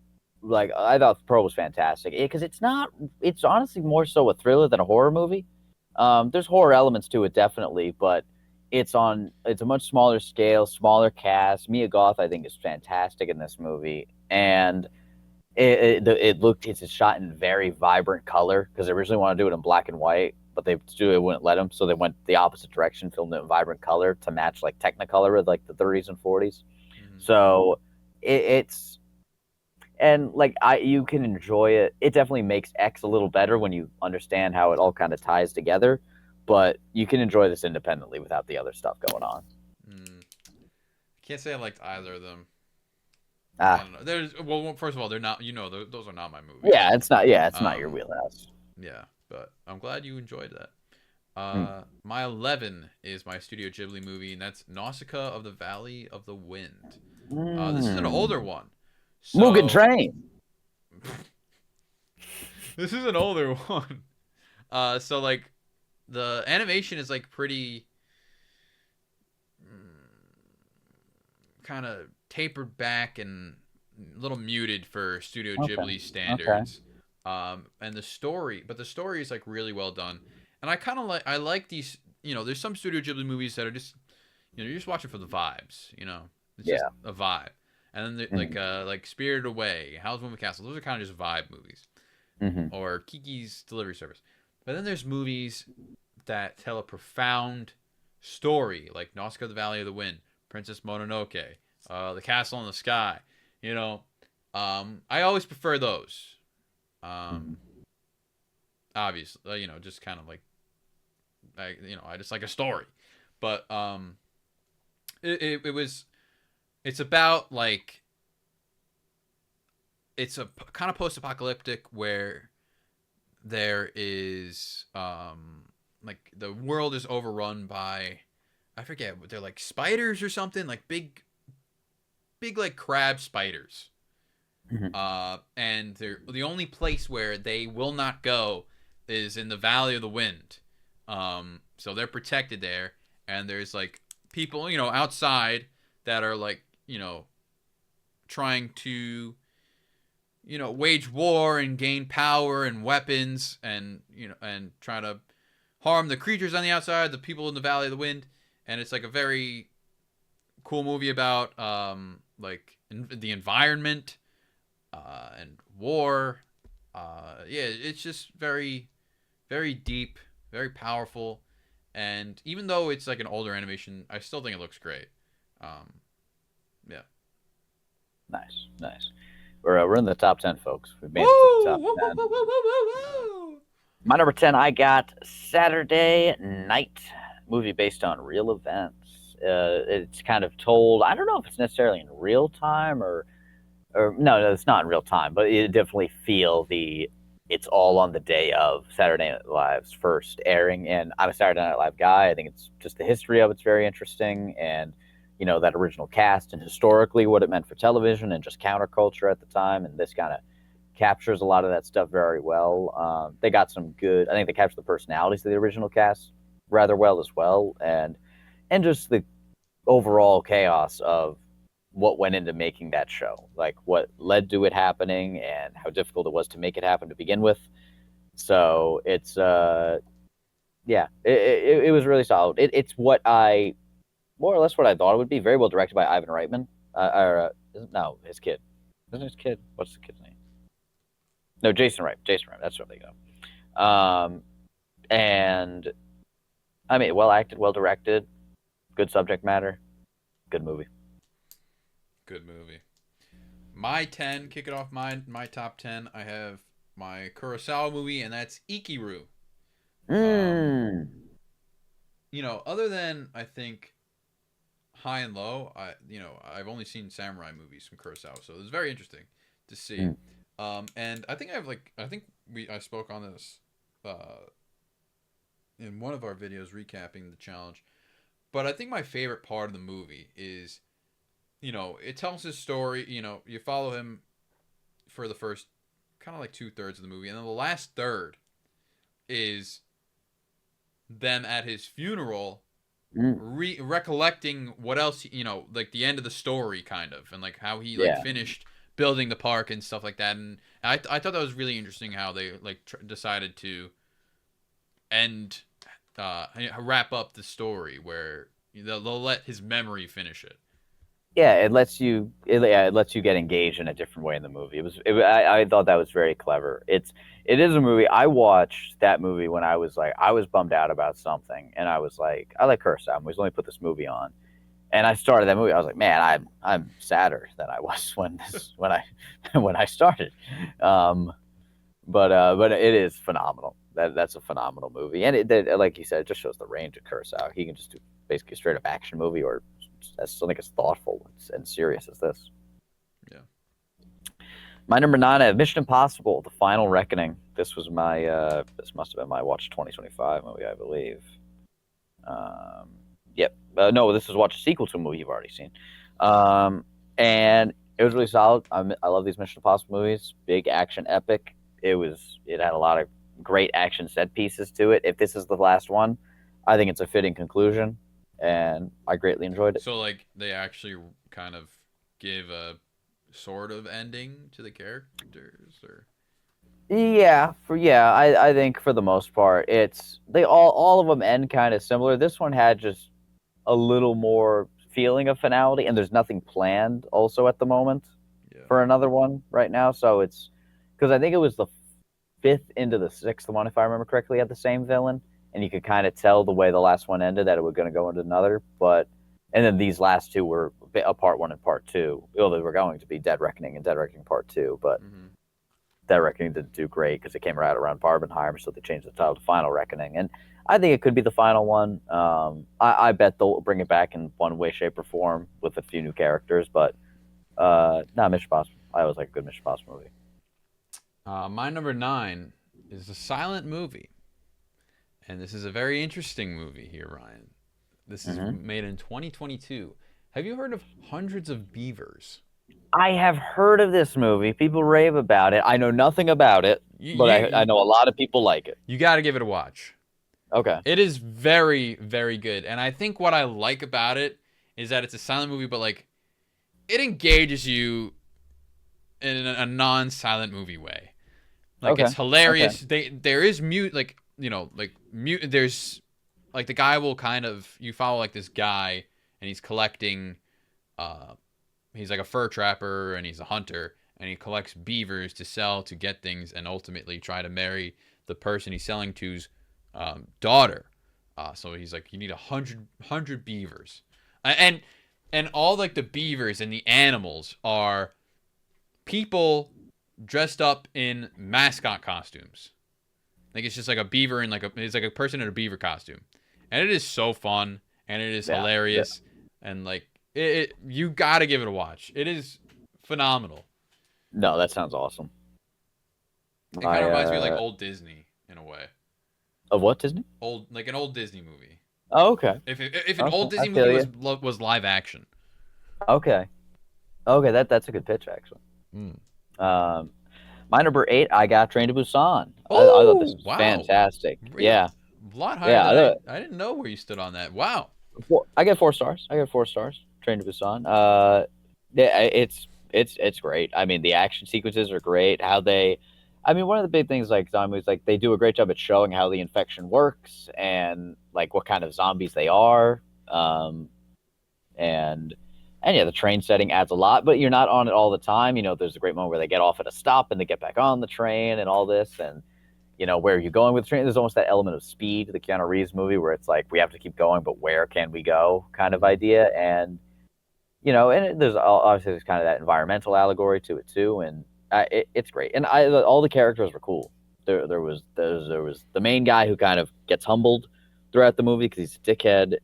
like I thought Pearl was fantastic because it's not. It's honestly more so a thriller than a horror movie. There's horror elements to it definitely, but it's a much smaller scale, smaller cast. Mia Goth I think is fantastic in this movie, and it's shot in very vibrant color because they originally wanted to do it in black and white, but they studio wouldn't let them, so they went the opposite direction, filmed it in vibrant color to match like Technicolor with like the 30s and 40s. Mm-hmm. So it's and like you can enjoy it. It definitely makes X a little better when you understand how it all kind of ties together, but you can enjoy this independently without the other stuff going on. Mm. Can't say I liked either of them. I Ah, don't know. First of all, they're not. Those are not my movies. yeah, it's not. Yeah, it's not your Um, wheelhouse. yeah, but I'm glad you enjoyed that. Hmm. My 11 is my Studio Ghibli movie, and that's Nausicaa of the Valley of the Wind. This is an older one, Mugen so Train. this is an older one. So like the animation is like pretty kind of tapered back and a little muted for Studio Okay. Ghibli Okay. standards. And the story is like really well done. And I like these, there's some Studio Ghibli movies that are just, you're just watching for the vibes, it's just Yeah. a vibe. And then Hmm. like Spirited Away, Howl's Moving Castle, those are kind of just vibe movies, Hmm. or Kiki's Delivery Service. But then there's movies that tell a profound story, like Nausicaa of the Valley of the Wind, Princess Mononoke, The Castle in the Sky. You know, I always prefer those. Hmm. Obviously, just kind of like, I just like a story. But it was, it's about like, it's a kind of post-apocalyptic where there is like the world is overrun by, I forget, they're like spiders or something, like big like crab spiders. Hmm. And they're the only place where they will not go is in the Valley of the Wind. So they're protected there, and there's like people, outside that are like, trying to, wage war and gain power and weapons, and and try to harm the creatures on the outside, the people in the Valley of the Wind. And it's like a very cool movie about like the environment and war. Yeah, it's just very, very deep, very powerful. And even though it's like an older animation, I still think it looks great. Um, yeah. Nice, nice. We're in the top 10, folks. We've made it to the Woo! top Woo! Woo! 10. Woo! Woo! Woo! Woo! My number 10, I got Saturday Night, movie based on real events. It's kind of told. I don't know if it's necessarily in real time or no, it's not in real time, but it definitely feel the. It's all on the day of Saturday Night Live's first airing, and I'm a Saturday Night Live guy. I think it's just the history of it's very interesting, and that original cast and historically what it meant for television and just counterculture at the time, and this kind of captures a lot of that stuff very well. They got some good. I think they captured the personalities of the original cast rather well as well, and just the overall chaos of what went into making that show, like what led to it happening and how difficult it was to make it happen to begin with. So it's yeah, it was really solid. It's what I more or less what I thought it would be. Very well directed by Ivan Reitman. No, his kid. Isn't his kid? What's the kid's name? No, Jason Reitman. Jason Reitman. That's what they go. And I mean, well acted, well directed, good subject matter, good movie. Good movie. My 10, kick it off my top 10. I have my Kurosawa movie, and that's Ikiru. Mm. Other than I think High and Low, I've only seen samurai movies from Kurosawa, so it was very interesting to see. And I think I spoke on this in one of our videos recapping the challenge. But I think my favorite part of the movie is, it tells his story. You follow him for the first kind of like 2/3 of the movie, and then the last third is them at his funeral recollecting what else, like the end of the story kind of, and like how he like finished building the park and stuff like that. And I thought that was really interesting how they like decided to end wrap up the story where they'll let his memory finish it. Yeah, it lets you get engaged in a different way in the movie. I thought that was very clever. It is a movie. I watched that movie when I was bummed out about something, and I was like, I like Kurosawa movies. Let me put this movie on, and I started that movie. I was like, man, I'm sadder than I was when I started. But it is phenomenal. That's a phenomenal movie, and like you said, it just shows the range of Kurosawa. He can just do basically a straight up action movie, or something as thoughtful and serious as this. Yeah. My number 9, I have Mission Impossible: The Final Reckoning. This was my this must have been my Watch 2025 movie, I believe. Yep. No, this is Watch a sequel to a movie you've already seen. And it was really solid. I love these Mission Impossible movies. Big action epic. It had a lot of great action set pieces to it. If this is the last one, I think it's a fitting conclusion, and I greatly enjoyed it. So like they actually kind of give a sort of ending to the characters, or I think for the most part they all of them end kind of similar. This one had just a little more feeling of finality, and there's nothing planned also at the moment for another one right now. So it's because I think it was the 5th into the 6th one, if I remember correctly, had the same villain, and you could kind of tell the way the last one ended that it was going to go into another. And then these last two were a part 1 and part 2. Well, they were going to be Dead Reckoning and Dead Reckoning Part 2, but Dead Reckoning didn't do great because it came right around Barbenheimer, so they changed the title to Final Reckoning. And I think it could be the final one. I bet they'll bring it back in one way, shape, or form with a few new characters, but not Mission Impossible. I always like a good Mission Impossible movie. My number 9 is a silent movie. And this is a very interesting movie here, Ryan. This is made in 2022. Have you heard of Hundreds of Beavers? I have heard of this movie. People rave about it. I know nothing about it, but I know a lot of people like it. You got to give it a watch. Okay. It is very, very good. And I think what I like about it is that it's a silent movie, but like it engages you in a non-silent movie way. Like it's hilarious. There is mute, like mute. There's like the guy will kind of, you follow like this guy and he's collecting. He's like a fur trapper and he's a hunter and he collects beavers to sell to get things and ultimately try to marry the person he's selling to's daughter. So he's like, you need 100 beavers, and all like the beavers and the animals are people dressed up in mascot costumes. Like it's just like a beaver and it's like a person in a beaver costume, and it is so fun and it is hilarious and like you gotta give it a watch. It is phenomenal. No, that sounds awesome. It kind of reminds me of like old Disney in a way. Of what Disney? Like an old Disney movie. Oh, okay. If an old Disney movie was live action. Okay, that's a good pitch actually. My number 8, I got Train to Busan. I thought this was fantastic. Really? Yeah, a lot higher. I didn't know where you stood on that. Wow. I get 4 stars. Train to Busan. Yeah, it's great. I mean, the action sequences are great. How they I mean, one of the big things like zombies, like they do a great job at showing how the infection works and like what kind of zombies they are. Um, and yeah, the train setting adds a lot, but you're not on it all the time. There's a great moment where they get off at a stop and they get back on the train and all this, and where are you going with the train? There's almost that element of Speed, the Keanu Reeves movie, where it's like we have to keep going, but where can we go, kind of idea. And there's obviously there's kind of that environmental allegory to it too, and it's great. And all the characters were cool. There was the main guy who kind of gets humbled throughout the movie because he's a dickhead,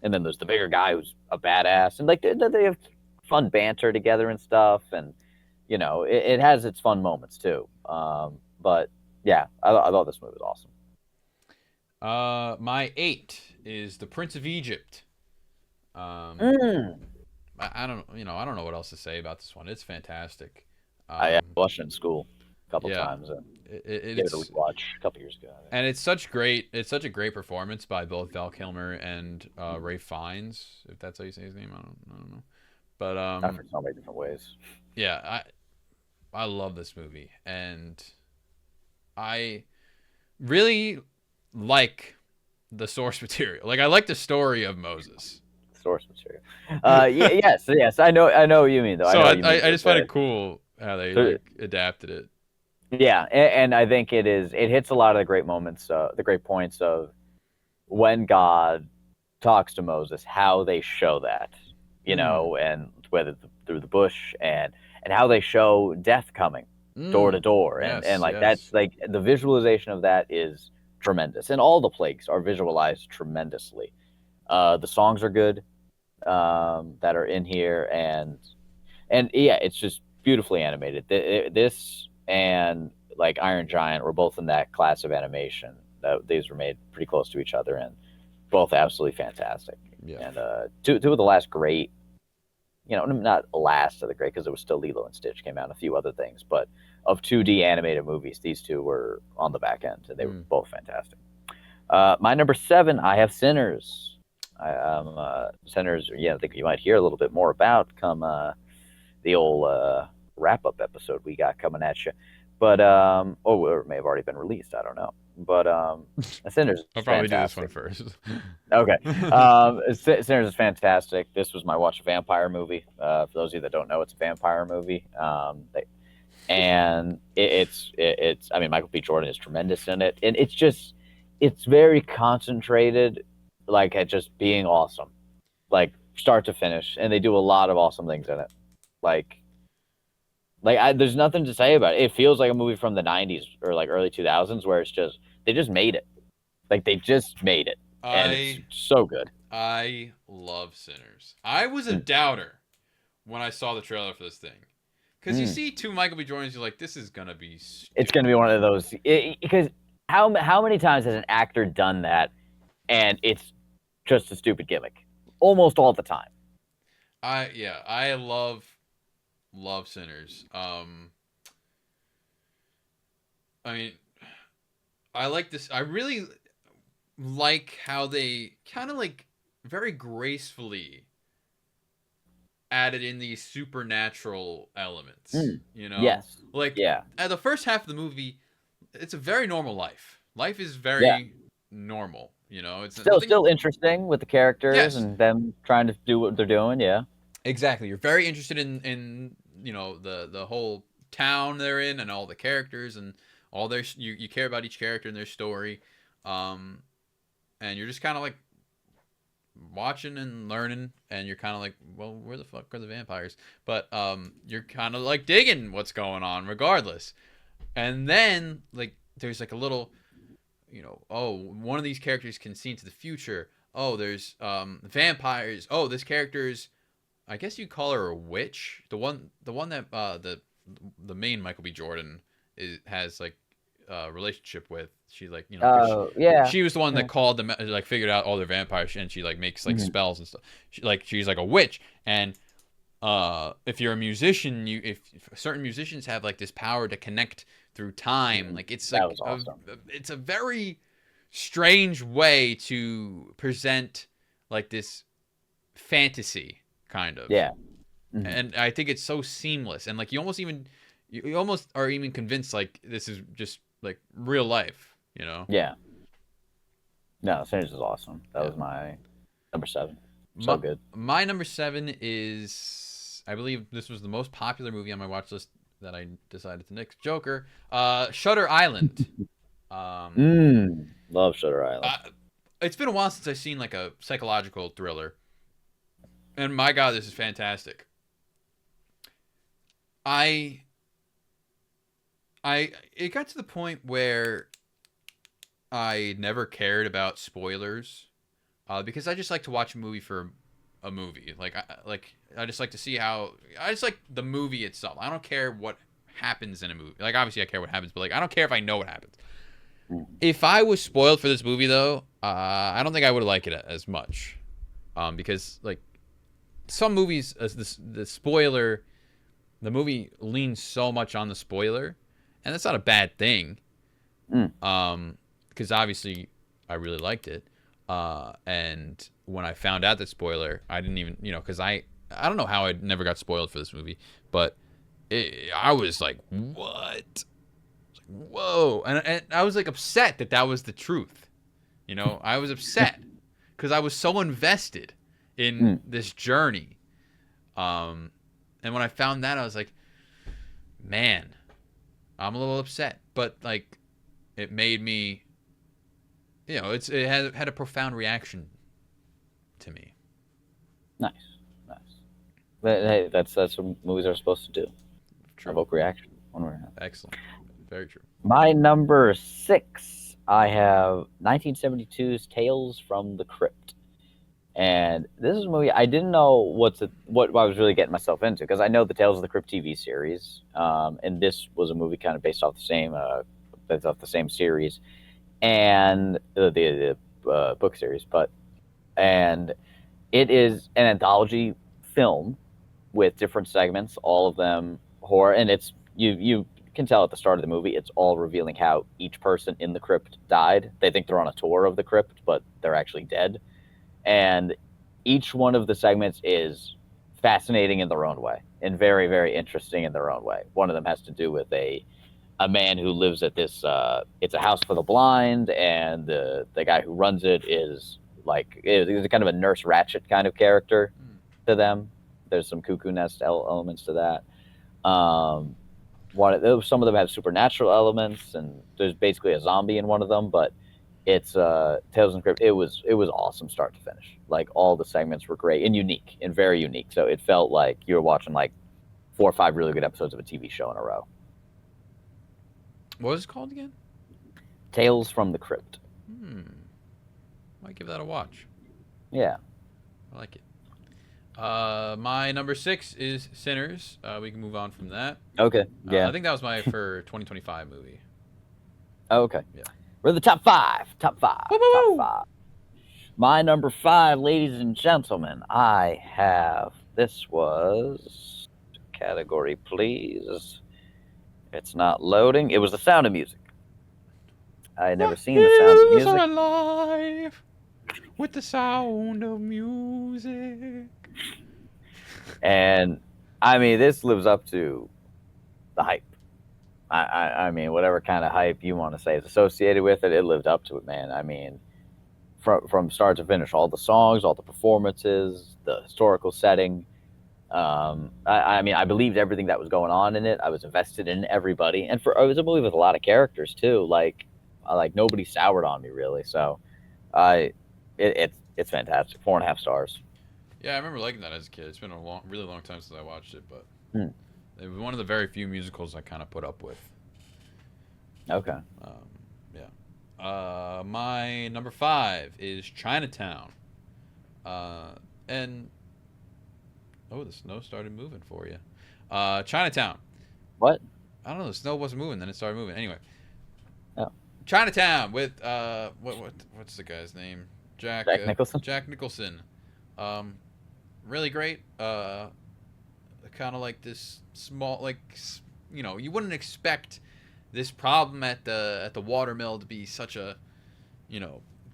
and then there's the bigger guy who's a badass, and like they have fun banter together and stuff, and it has its fun moments too. But yeah, I thought this movie was awesome. My 8 is The Prince of Egypt. Mm. I don't, I don't know what else to say about this one. It's fantastic. I watched it in school a couple Yeah, times and gave it a it's rewatch a couple years ago. and it's such a great performance by both Val Kilmer and Ray Fiennes, if that's how you say his name. I don't know, but I've heard so many different ways. yeah, I love this movie, and I really like the source material. Like I like the story of Moses. Source material. Yes. I know what you mean though. So I I just find it cool how they like adapted it. Yeah, and I think it hits a lot of the great moments, the great points of when God talks to Moses, how they show that, and whether through the bush and how they show death coming door to door, and like that's like the visualization of that is tremendous, and all the plagues are visualized tremendously. The songs are good that are in here, and yeah, it's just beautifully animated. This and like Iron Giant were both in that class of animation. These were made pretty close to each other and both absolutely fantastic. Yeah. And two of the last great, not last of the great because it was still Lilo and Stitch came out and a few other things, but of 2D animated movies, these two were on the back end and they were both fantastic. My number 7, I have Sinners. Sinners, I think you might hear a little bit more about come the old wrap-up episode we got coming at you. But or it may have already been released. I don't know. But Sinners. I'll probably fantastic. do this one first. Okay. Sinners is fantastic. This was my watch a vampire movie. For those of you that don't know, it's a vampire movie. It's. I mean, Michael B. Jordan is tremendous in it, and it's very concentrated, like at just being awesome, like start to finish, and they do a lot of awesome things in it, there's nothing to say about it. It feels like a movie from the 90s or like early 2000s where they just made it. Like they just made it. And it's so good. I love Sinners. I was a doubter when I saw the trailer for this thing. Because you see two Michael B. Jordans, you're like, this is going to be stupid. It's going to be one of those. Because how many times has an actor done that and it's just a stupid gimmick? Almost all the time. I love Sinners. I mean, I like this. I really like how they kind of like very gracefully added in these supernatural elements. Yes. Like at the first half of the movie, it's a very normal life. Life is very normal. It's still interesting with the characters and them trying to do what they're doing. Yeah. Exactly. You're very interested in the whole town they're in and all the characters and all their you care about each character and their story, and you're just kind of like watching and learning, and you're kind of like, well, where the fuck are the vampires? But you're kind of like digging what's going on regardless. And then like there's like a little, one of these characters can see into the future. Oh, there's vampires. Oh, this character's, I guess you call her a witch. The one that the main Michael B. Jordan has like a relationship with. She like she was the one that called them, like figured out all their vampires, and she like makes like spells and stuff. She's like a witch, and if you're a musician, if certain musicians have like this power to connect through time, like it's like awesome. It's a very strange way to present like this fantasy kind of. Yeah. And I think it's so seamless, and like you almost even you almost are even convinced like this is just like real life, you know? Yeah. No, Sinners is awesome. That Yeah. was my number 7. So My, good. my number 7 is, I believe this was the most popular movie on my watch list that I decided to nix. Joker. Shutter Island. Um, Love Shutter Island. it's been a while since I've seen like a psychological thriller, and my God, this is fantastic. I it got to the point where I never cared about spoilers, because I just like to watch a movie for a movie. I just like to see how I just like the movie itself. I don't care what happens in a movie. Like obviously I care what happens, but like I don't care if I know what happens. If I was spoiled for this movie though, I don't think I would like it as much, because like some movies, the spoiler, the movie leans so much on the spoiler, and that's not a bad thing. Because obviously I really liked it, and when I found out the spoiler, I didn't even, because I don't know how I never got spoiled for this movie, but I was like, what? Whoa, and I was like upset that was the truth. I was upset because I was so invested in this journey. And when I found that, I was like, man, I'm a little upset, but like, it made me, it had a profound reaction to me. Nice. But hey, that's what movies are supposed to do. True. Evoke reaction. One way or another. Excellent. Very true. My number 6, I have 1972's Tales from the Crypt. And this is a movie I didn't know what I was really getting myself into, because I know the Tales of the Crypt TV series, and this was a movie kind of based off the same series, and the book series, and it is an anthology film with different segments, all of them horror, and it's you can tell at the start of the movie it's all revealing how each person in the crypt died. They think they're on a tour of the crypt, but they're actually dead. And each one of the segments is fascinating in their own way and very, very interesting in their own way. One of them has to do with a man who lives at this it's a house for the blind, and the guy who runs it is like, he's kind of a Nurse Ratched kind of character to them. There's some Cuckoo Nest elements to that. Some of them have supernatural elements, and there's basically a zombie in one of them, but it's Tales from the Crypt. It was awesome start to finish. Like, all the segments were great and unique and very unique. So it felt like you were watching like 4 or 5 really good episodes of a TV show in a row. What was it called again? Tales from the Crypt. Might give that a watch. Yeah. I like it. My number 6 is Sinners. We can move on from that. Okay. Yeah. I think that was my for 2025 movie. Oh, okay. Yeah. We're the top 5. Woo-hoo! Top 5. My number 5, ladies and gentlemen, I have, this was, category please. It's not loading. It was The Sound of Music. I had never seen The Sound of Music. Are alive with the sound of music. And I mean, this lives up to the hype. I mean, whatever kind of hype you want to say is associated with it, it lived up to it, man. I mean, from start to finish, all the songs, all the performances, the historical setting. I mean, I believed everything that was going on in it. I was invested in everybody, and it was a movie with a lot of characters too. Like nobody soured on me really. So, it's fantastic. 4.5 stars. Yeah, I remember liking that as a kid. It's been a really long time since I watched it, but it was one of the very few musicals I kind of put up with. Okay. Yeah. My number 5 is Chinatown. And the snow started moving for you. Chinatown. What? I don't know. The snow wasn't moving, then it started moving. Anyway. Oh. Chinatown with what's the guy's name? Jack Nicholson. Jack Nicholson. Really great. Kind of like this small, like, you wouldn't expect this problem at the watermill to be such a,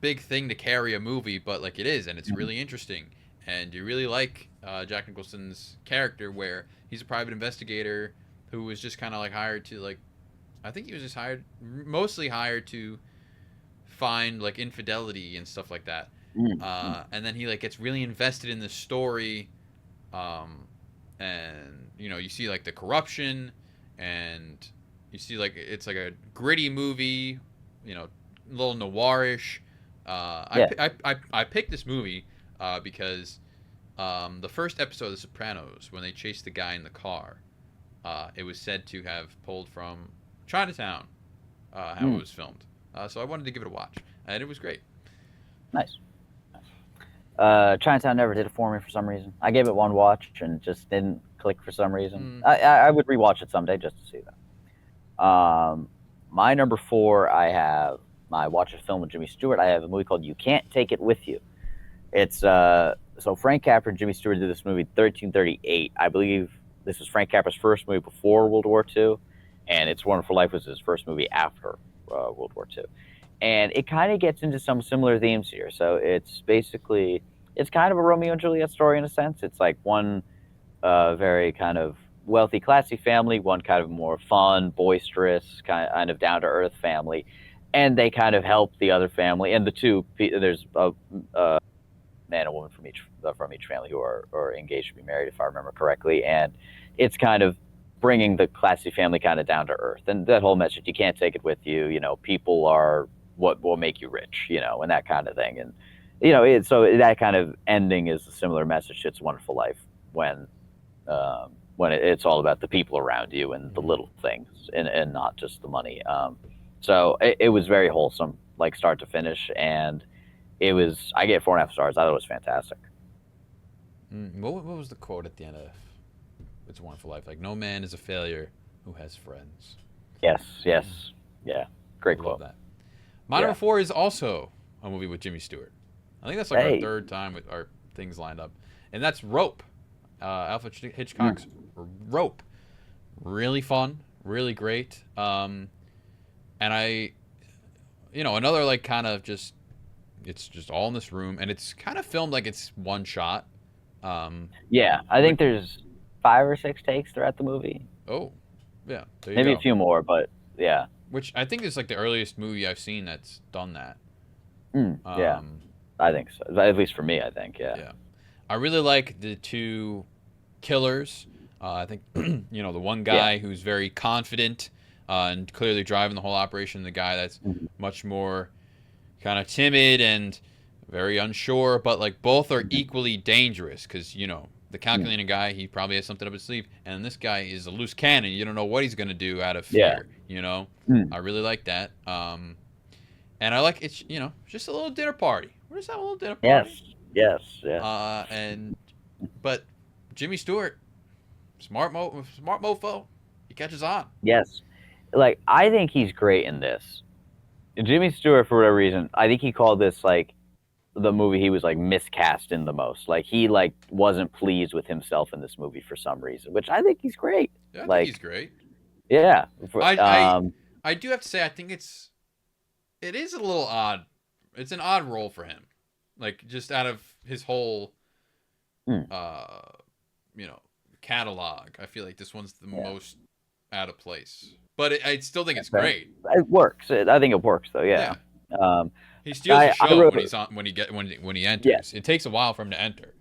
big thing to carry a movie, but like it is, and it's really interesting, and you really like Jack Nicholson's character, where he's a private investigator who was just kind of like hired to like, I think he was just mostly hired to find like infidelity and stuff like that. And then he like gets really invested in the story, um, and you see like the corruption, and you see like it's like a gritty movie, a little noirish. Yeah. I picked this movie because the first episode of The Sopranos, when they chased the guy in the car, it was said to have pulled from Chinatown, how it was filmed. So I wanted to give it a watch, and it was great. Nice. Chinatown never did it for me for some reason. I gave it one watch and just didn't click for some reason. I would rewatch it someday just to see that. My number 4, I watched a film with Jimmy Stewart. I have a movie called You Can't Take It With You. It's so Frank Capra and Jimmy Stewart did this movie 1338. I believe this was Frank Capra's first movie before World War II, and It's Wonderful Life was his first movie after World War II. And it kind of gets into some similar themes here. So it's kind of a Romeo and Juliet story in a sense. It's like one very kind of wealthy, classy family, one kind of more fun, boisterous, kind of down-to-earth family. And they kind of help the other family. And the two, there's a man and woman from each family who are engaged to be married, if I remember correctly. And it's kind of bringing the classy family kind of down to earth. And that whole message, you can't take it with you. People are what will make you rich, and that kind of thing. And, so that kind of ending is a similar message to It's a Wonderful Life when it's all about the people around you and the little things and not just the money. So it was very wholesome, like start to finish. And I gave 4.5 stars. I thought it was fantastic. What was the quote at the end of It's a Wonderful Life? Like, no man is a failure who has friends. Yes. Yeah. Great quote. Love that. My number 4 is also a movie with Jimmy Stewart. I think that's like our third time with our things lined up. And that's Rope. Alfred Hitchcock's Rope. Really fun. Really great. And another like kind of just, it's just all in this room. And it's kind of filmed like it's one shot. Yeah. I think there's 5 or 6 takes throughout the movie. Oh, yeah. Maybe a few more, but yeah. Which I think is like the earliest movie I've seen that's done that. Yeah, I think so. At least for me, I think. Yeah. I really like the two killers. I think the one guy who's very confident and clearly driving the whole operation. The guy that's much more kind of timid and very unsure, but like both are equally dangerous because the calculating guy, he probably has something up his sleeve, and this guy is a loose cannon. You don't know what he's gonna do out of fear. I really like that. And I like it's just a little dinner party. We're just having a little dinner party. Yes. But Jimmy Stewart, smart mofo, he catches on. Yes, like I think he's great in this. Jimmy Stewart, for whatever reason, I think he called this like the movie he was like miscast in the most. Like he like wasn't pleased with himself in this movie for some reason, which I think he's great. Yeah, I think he's great. Yeah. I do have to say I think it is a little odd. It's an odd role for him. Like just out of his whole catalog, I feel like this one's the most out of place. But I still think it's great. It works. I think it works though. Yeah. He steals the show when he enters. Yes. It takes a while for him to enter.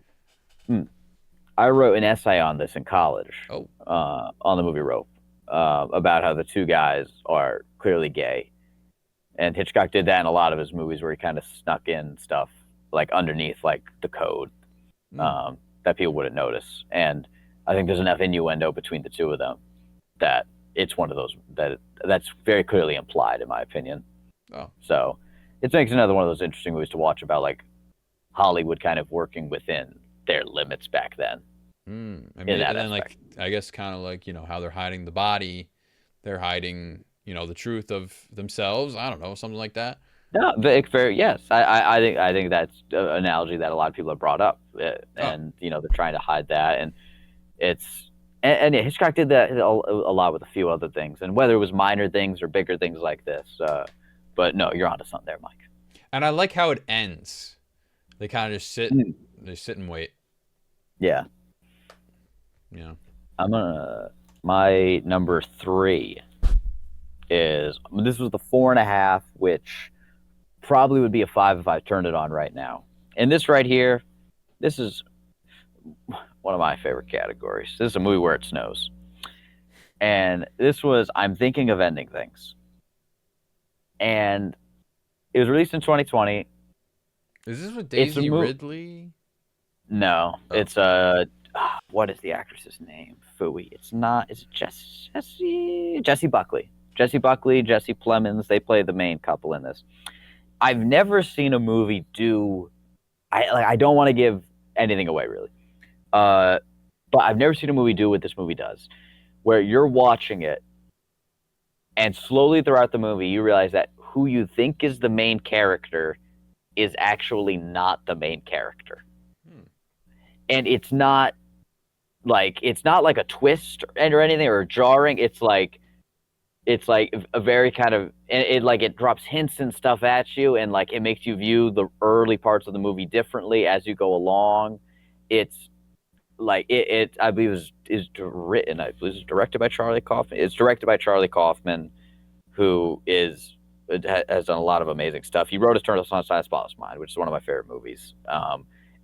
I wrote an essay on this in college. Oh. On the movie Rope, about how the two guys are clearly gay, and Hitchcock did that in a lot of his movies where he kind of snuck in stuff like underneath like the code that people wouldn't notice. And I think there's enough innuendo between the two of them that it's one of those that's very clearly implied, in my opinion. Oh. So it makes another one of those interesting movies to watch about like Hollywood kind of working within their limits back then. And then like I guess kind of like how they're hiding the body, they're hiding the truth of themselves. I don't know, something like that. No, yes. I think that's an analogy that a lot of people have brought up, and they're trying to hide that, and it's and Hitchcock did that a lot with a few other things, and whether it was minor things or bigger things like this. But no, you're onto something there, Mike. And I like how it ends. They kind of just sit. They sit and wait. Yeah. Yeah. I'm gonna My number 3 is, this was the 4.5, which probably would be a 5 if I turned it on right now. And this right here, this is one of my favorite categories. This is a movie where it snows. And this was I'm Thinking of Ending Things. And it was released in 2020. Is this with Daisy Ridley? No, oh. It's what is the actress's name? Fooey. It's not. Is it Jessie Buckley? Jessie Buckley, Jesse Plemons. They play the main couple in this. I've never seen a movie do. I don't want to give anything away really, but I've never seen a movie do what this movie does, where you're watching it, and slowly throughout the movie you realize that who you think is the main character is actually not the main character. And it's not like a twist or anything or jarring. It's like a very kind of, it drops hints and stuff at you, and like it makes you view the early parts of the movie differently as you go along. It's like I believe is written. I believe it's directed by Charlie Kaufman. It's directed by Charlie Kaufman, who has done a lot of amazing stuff. He wrote Eternal Sunshine of the Spotless Mind, which is one of my favorite movies.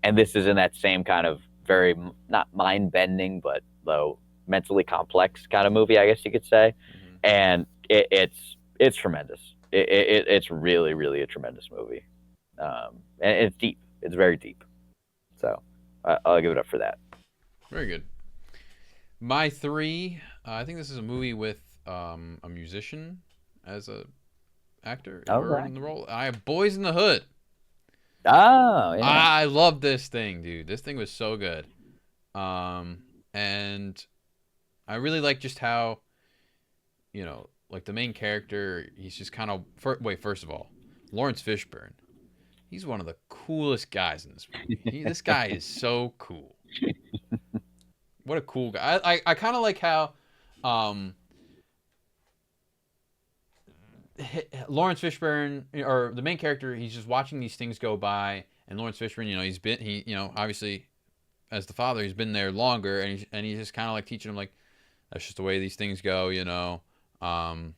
And this is in that same kind of very, not mind-bending, but though mentally complex kind of movie, I guess you could say. Mm-hmm. And it's tremendous. It's really, really a tremendous movie. And it's deep. It's very deep. So I'll give it up for that. Very good. My 3, I think this is a movie with a musician as a actor in the role. I have Boys in the Hood. Oh, yeah. I love this thing, dude. This thing was so good. And I really like just how, like the main character, he's just kind of... First of all, Lawrence Fishburne. He's one of the coolest guys in this movie. This guy is so cool. What a cool guy. I kind of like how... Lawrence Fishburne, or the main character, he's just watching these things go by, and Lawrence Fishburne, obviously, as the father, he's been there longer, and he's just kind of like teaching him, like, that's just the way these things go, and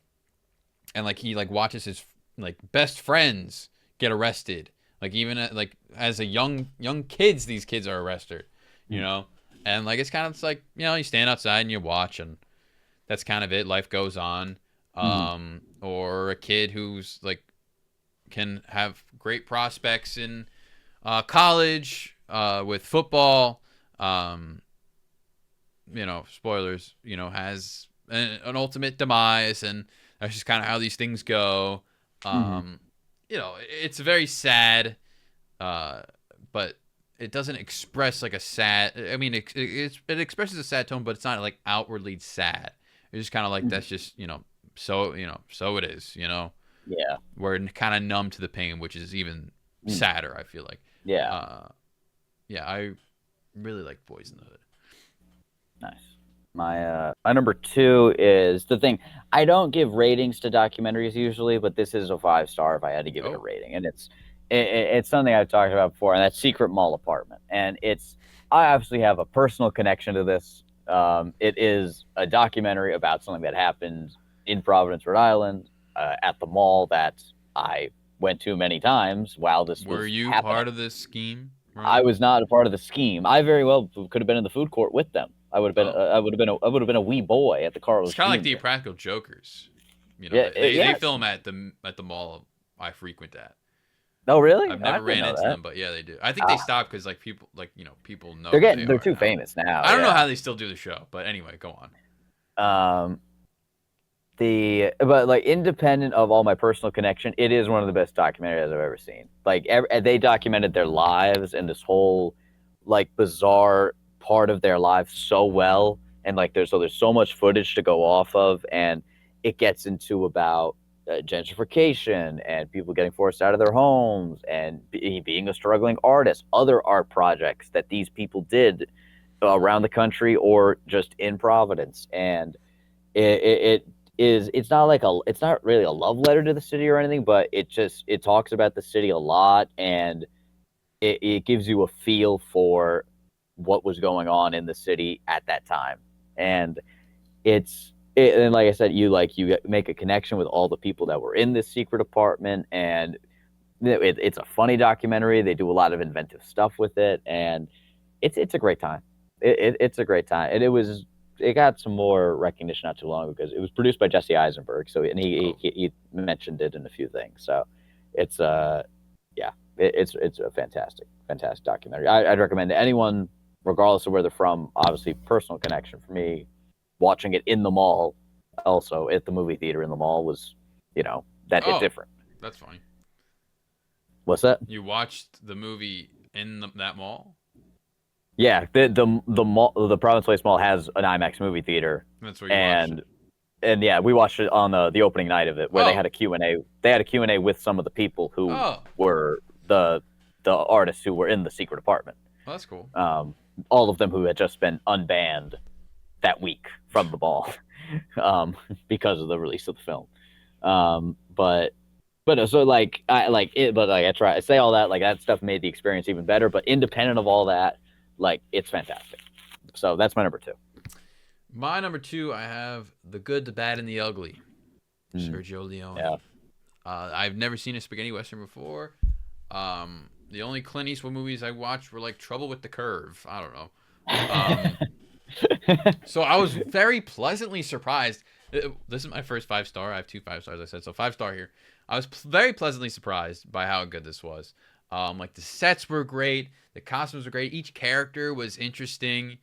like he like watches his like best friends get arrested, like even as a young kids, these kids are arrested, and like it's kind of like you stand outside and you watch, and that's kind of it. Life goes on. Or a kid who's like can have great prospects in college with football, spoilers, has an ultimate demise, and that's just kind of how these things go. It's very sad, but it doesn't express like a sad. I mean, it expresses a sad tone, but it's not like outwardly sad. It's just kind of like that's just so it is, Yeah. We're kind of numb to the pain, which is even sadder, I feel like. Yeah. I really like Boys in the Hood. Nice. My number 2 is the thing. I don't give ratings to documentaries usually, but this is a 5-star if I had to give it a rating, and it's something I've talked about before, and that's Secret Mall Apartment. And I obviously have a personal connection to this. It is a documentary about something that happened in Providence, Rhode Island, at the mall that I went to many times while this was happening. Were you part of this scheme? Right? I was not a part of the scheme. I very well could have been in the food court with them. I would have been. I would have been a wee boy at the Carlos. It's kind of like the Impractical Jokers. They film at the mall I frequent at. Oh, really? I've never ran into them, but yeah, they do. I think they stopped because people know they're too famous now. I don't know how they still do the show, but anyway, go on. But like independent of all my personal connection, it is one of the best documentaries I've ever seen. Like they documented their lives and this whole like bizarre part of their lives so well, and like there's so much footage to go off of, and it gets into about gentrification and people getting forced out of their homes and being a struggling artist, other art projects that these people did around the country or just in Providence, and it's not really a love letter to the city or anything, but it talks about the city a lot, and it gives you a feel for what was going on in the city at that time. And and like I said, you make a connection with all the people that were in this secret apartment, and it's a funny documentary. They do a lot of inventive stuff with it, and it's a great time. It's a great time, and it got some more recognition not too long ago because it was produced by Jesse Eisenberg. So and he mentioned it in a few things. So it's yeah, it's a fantastic documentary. I'd recommend to anyone, regardless of where they're from. Obviously, personal connection for me. Watching it in the mall, also at the movie theater in the mall, was it's different. That's fine. What's that? You watched the movie in that mall? Yeah, the mall, the Province Place Mall has an IMAX movie theater. That's where you watched it. And yeah, we watched it on the opening night of it, where they had a Q&A. They had a Q&A with some of the people who were the artists who were in the secret apartment. Oh, that's cool. All of them who had just been unbanned that week from the mall because of the release of the film. But so I try to say all that, like, that stuff made the experience even better. But independent of all that, like, it's fantastic. So that's my number 2. My number 2, I have The Good, the Bad, and the Ugly. Sergio Leone. Yeah. I've never seen a spaghetti western before. The only Clint Eastwood movies I watched were like Trouble with the Curve. I don't know. So I was very pleasantly surprised. This is my first 5-star. I have 2 5-stars, I said. So 5-star here. I was very pleasantly surprised by how good this was. Like, the sets were great. The costumes were great. Each character was interesting.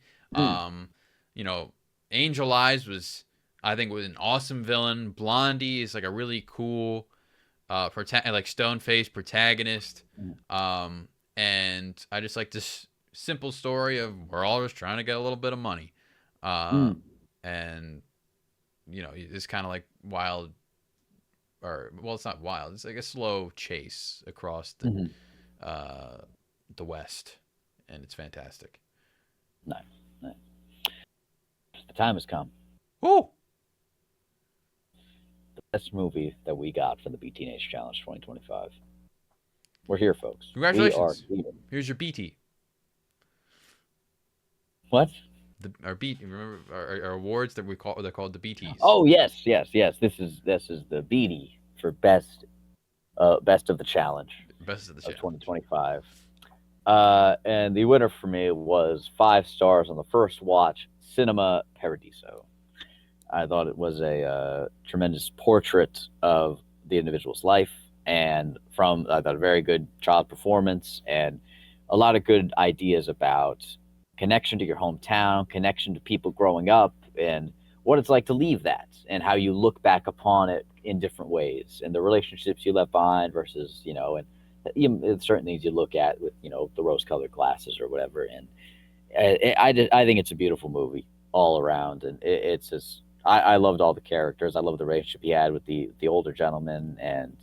Angel Eyes I think was an awesome villain. Blondie is like a really cool, like stone-faced protagonist. And I just like this simple story of we're all just trying to get a little bit of money. And it's kind of like wild, it's not wild. It's like a slow chase across the West, and it's fantastic. Nice. The time has come. Ooh! The best movie that we got for the BT&H Challenge 2025. We're here, folks. Congratulations. We are here. Here's your BT. What? Our BT. Remember our awards that they're called the BTs. Oh yes. This is the BT for best of the challenge. Best of the challenge 2025. And the winner for me was 5 stars on the first watch. Cinema Paradiso. I thought it was a tremendous portrait of the individual's life, and I thought a very good child performance, and a lot of good ideas about connection to your hometown, connection to people growing up, and what it's like to leave that, and how you look back upon it in different ways, and the relationships you left behind versus, and certain things you look at with, the rose-colored glasses or whatever. And I think it's a beautiful movie all around, and it's just I loved all the characters. I loved the relationship he had with the older gentleman, and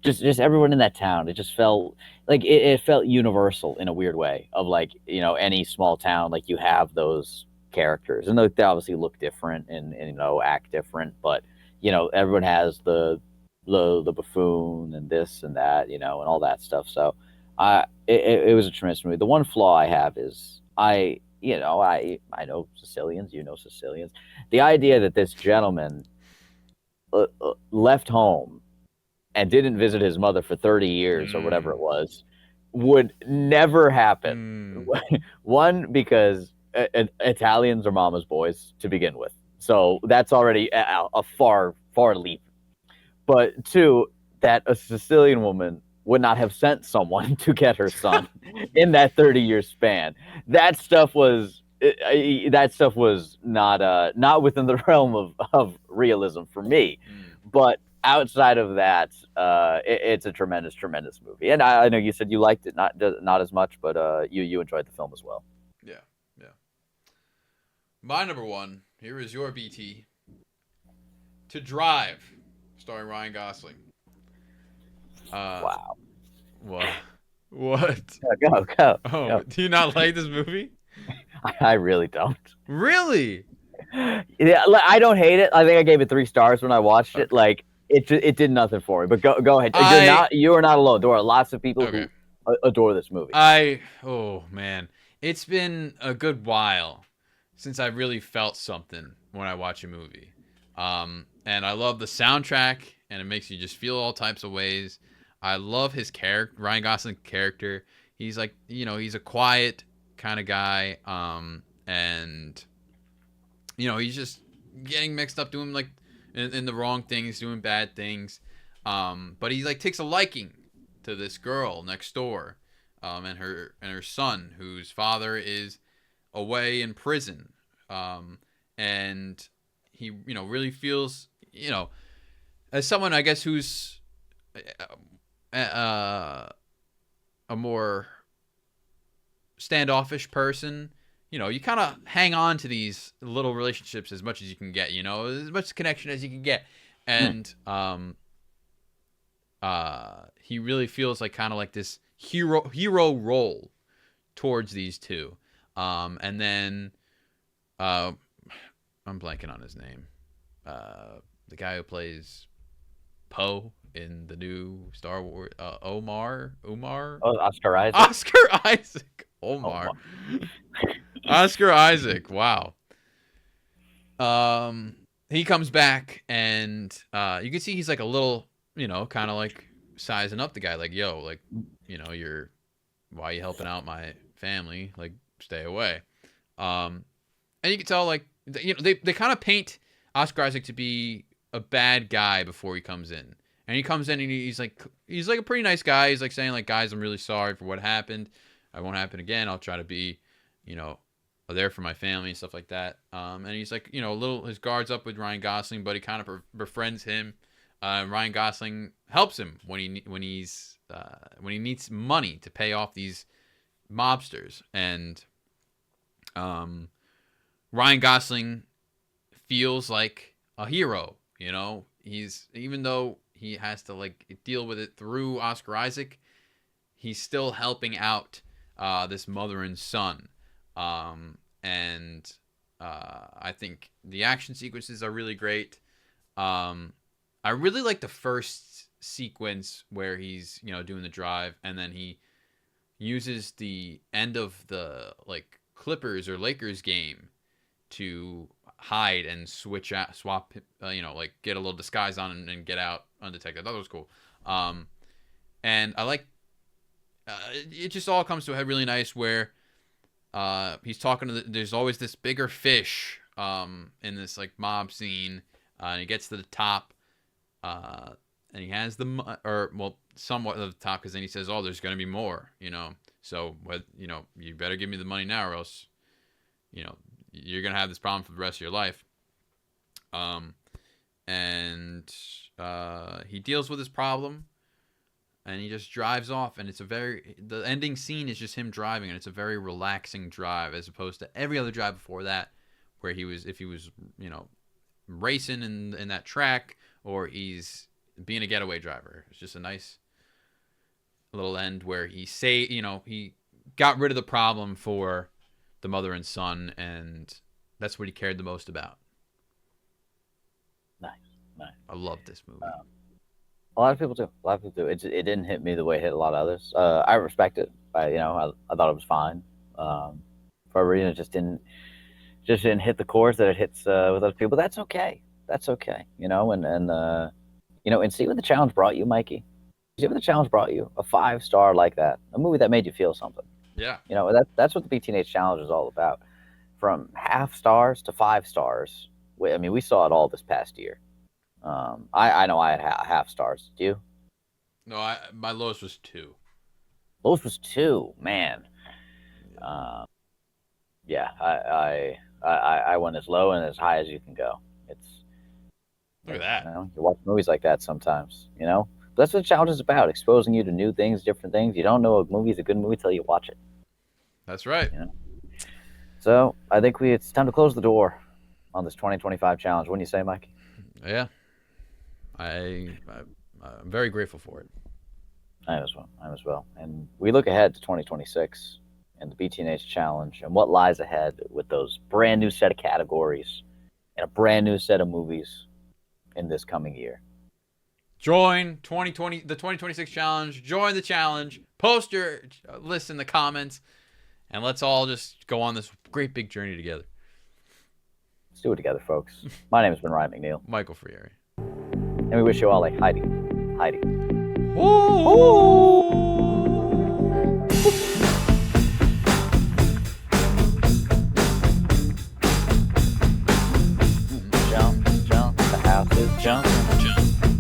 just everyone in that town. It just felt like it felt universal in a weird way of, like, any small town, like, you have those characters, and they obviously look different and act different, but everyone has the buffoon and this and that, and all that stuff. So it was a tremendous movie. The one flaw I have is I know Sicilians, Sicilians. The idea that this gentleman left home and didn't visit his mother for 30 years or whatever it was would never happen. One, because Italians are mama's boys to begin with. So that's already a far leap. But 2, that a Sicilian woman would not have sent someone to get her son in that 30-year span. That stuff was not within the realm of realism for me. But outside of that, it's a tremendous movie. And I know you said you liked it, not as much, but you enjoyed the film as well. Yeah. My number 1, here is your BT. To Drive, starring Ryan Gosling. Wow. What? Go. Oh, do you not like this movie? I really don't. Really? Yeah, I don't hate it. I think I gave it 3 stars when I watched it. Like, it did nothing for me. But go ahead. You are not alone. There are lots of people who adore this movie. Oh man, it's been a good while since I really felt something when I watch a movie. And I love the soundtrack, and it makes you just feel all types of ways. I love his character, Ryan Gosling's character. He's like, he's a quiet kind of guy, and he's just getting mixed up, doing like in the wrong things, doing bad things. But he like takes a liking to this girl next door, and her son, whose father is away in prison, and he really feels as someone, I guess, who's a more standoffish person. You kind of hang on to these little relationships as much as you can get, as much connection as you can get. And he really feels like kind of like this hero role towards these two. And then I'm blanking on his name. The guy who plays Poe in the new Star Wars, Omar. Oh, Oscar Isaac. Oscar Isaac. Omar. Oscar Isaac. Wow. He comes back, and you can see he's like a little, kind of like sizing up the guy, like, yo, like, why are you helping out my family? Like, stay away. And you can tell, like, they kind of paint Oscar Isaac to be a bad guy before he comes in. And he comes in, and he's like a pretty nice guy. He's like saying, like, guys, I'm really sorry for what happened. It won't happen again. I'll try to be, there for my family and stuff like that. And he's like, his guard's up with Ryan Gosling, but he kind of befriends him. Ryan Gosling helps him when he needs money to pay off these mobsters. And Ryan Gosling feels like a hero. He's, even though he has to like deal with it through Oscar Isaac, he's still helping out this mother and son. And I think the action sequences are really great. I really like the first sequence where he's, doing the drive, and then he uses the end of the like Clippers or Lakers game to hide and swap, like get a little disguise on and get out undetected. I thought it was cool. And I like, it just all comes to a head really nice where he's talking to there's always this bigger fish in this like mob scene, and he gets to the top, and he has somewhat of the top, because then he says, oh, there's going to be more, so you better give me the money now, or else you're going to have this problem for the rest of your life. And he deals with his problem, and he just drives off, and the ending scene is just him driving, and it's a very relaxing drive, as opposed to every other drive before that, where if he was racing in that track, or he's being a getaway driver. It's just a nice little end where he got rid of the problem for the mother and son, and that's what he cared the most about. Nice. I love this movie. A lot of people do. It didn't hit me the way it hit a lot of others. I respect it. I thought it was fine. For a reason, it just didn't hit the chords that it hits with other people. But that's okay. And see what the challenge brought you, Mikey. See what the challenge brought you. A 5-star like that, a movie that made you feel something. Yeah. That's what the BT&H challenge is all about. From half stars to 5 stars. We saw it all this past year. I know I had half stars. Did you? No, my lowest was 2. Lowest was 2, man. Yeah, I went as low and as high as you can go. Look at that. You watch movies like that sometimes. That's what the challenge is about: exposing you to new things, different things. You don't know a movie's a good movie till you watch it. That's right. So I think it's time to close the door on this 2025 challenge. Wouldn't you say, Mike? Yeah. I'm very grateful for it. I as well. And we look ahead to 2026 and the BT&H challenge and what lies ahead with those brand new set of categories and a brand new set of movies in this coming year. Join the 2026 challenge. Join the challenge. Post your list in the comments, and let's all just go on this great big journey together. Let's do it together, folks. My name has been Ryan McNeil. Michael Frieri. And we wish you all a Heidi. Ooh.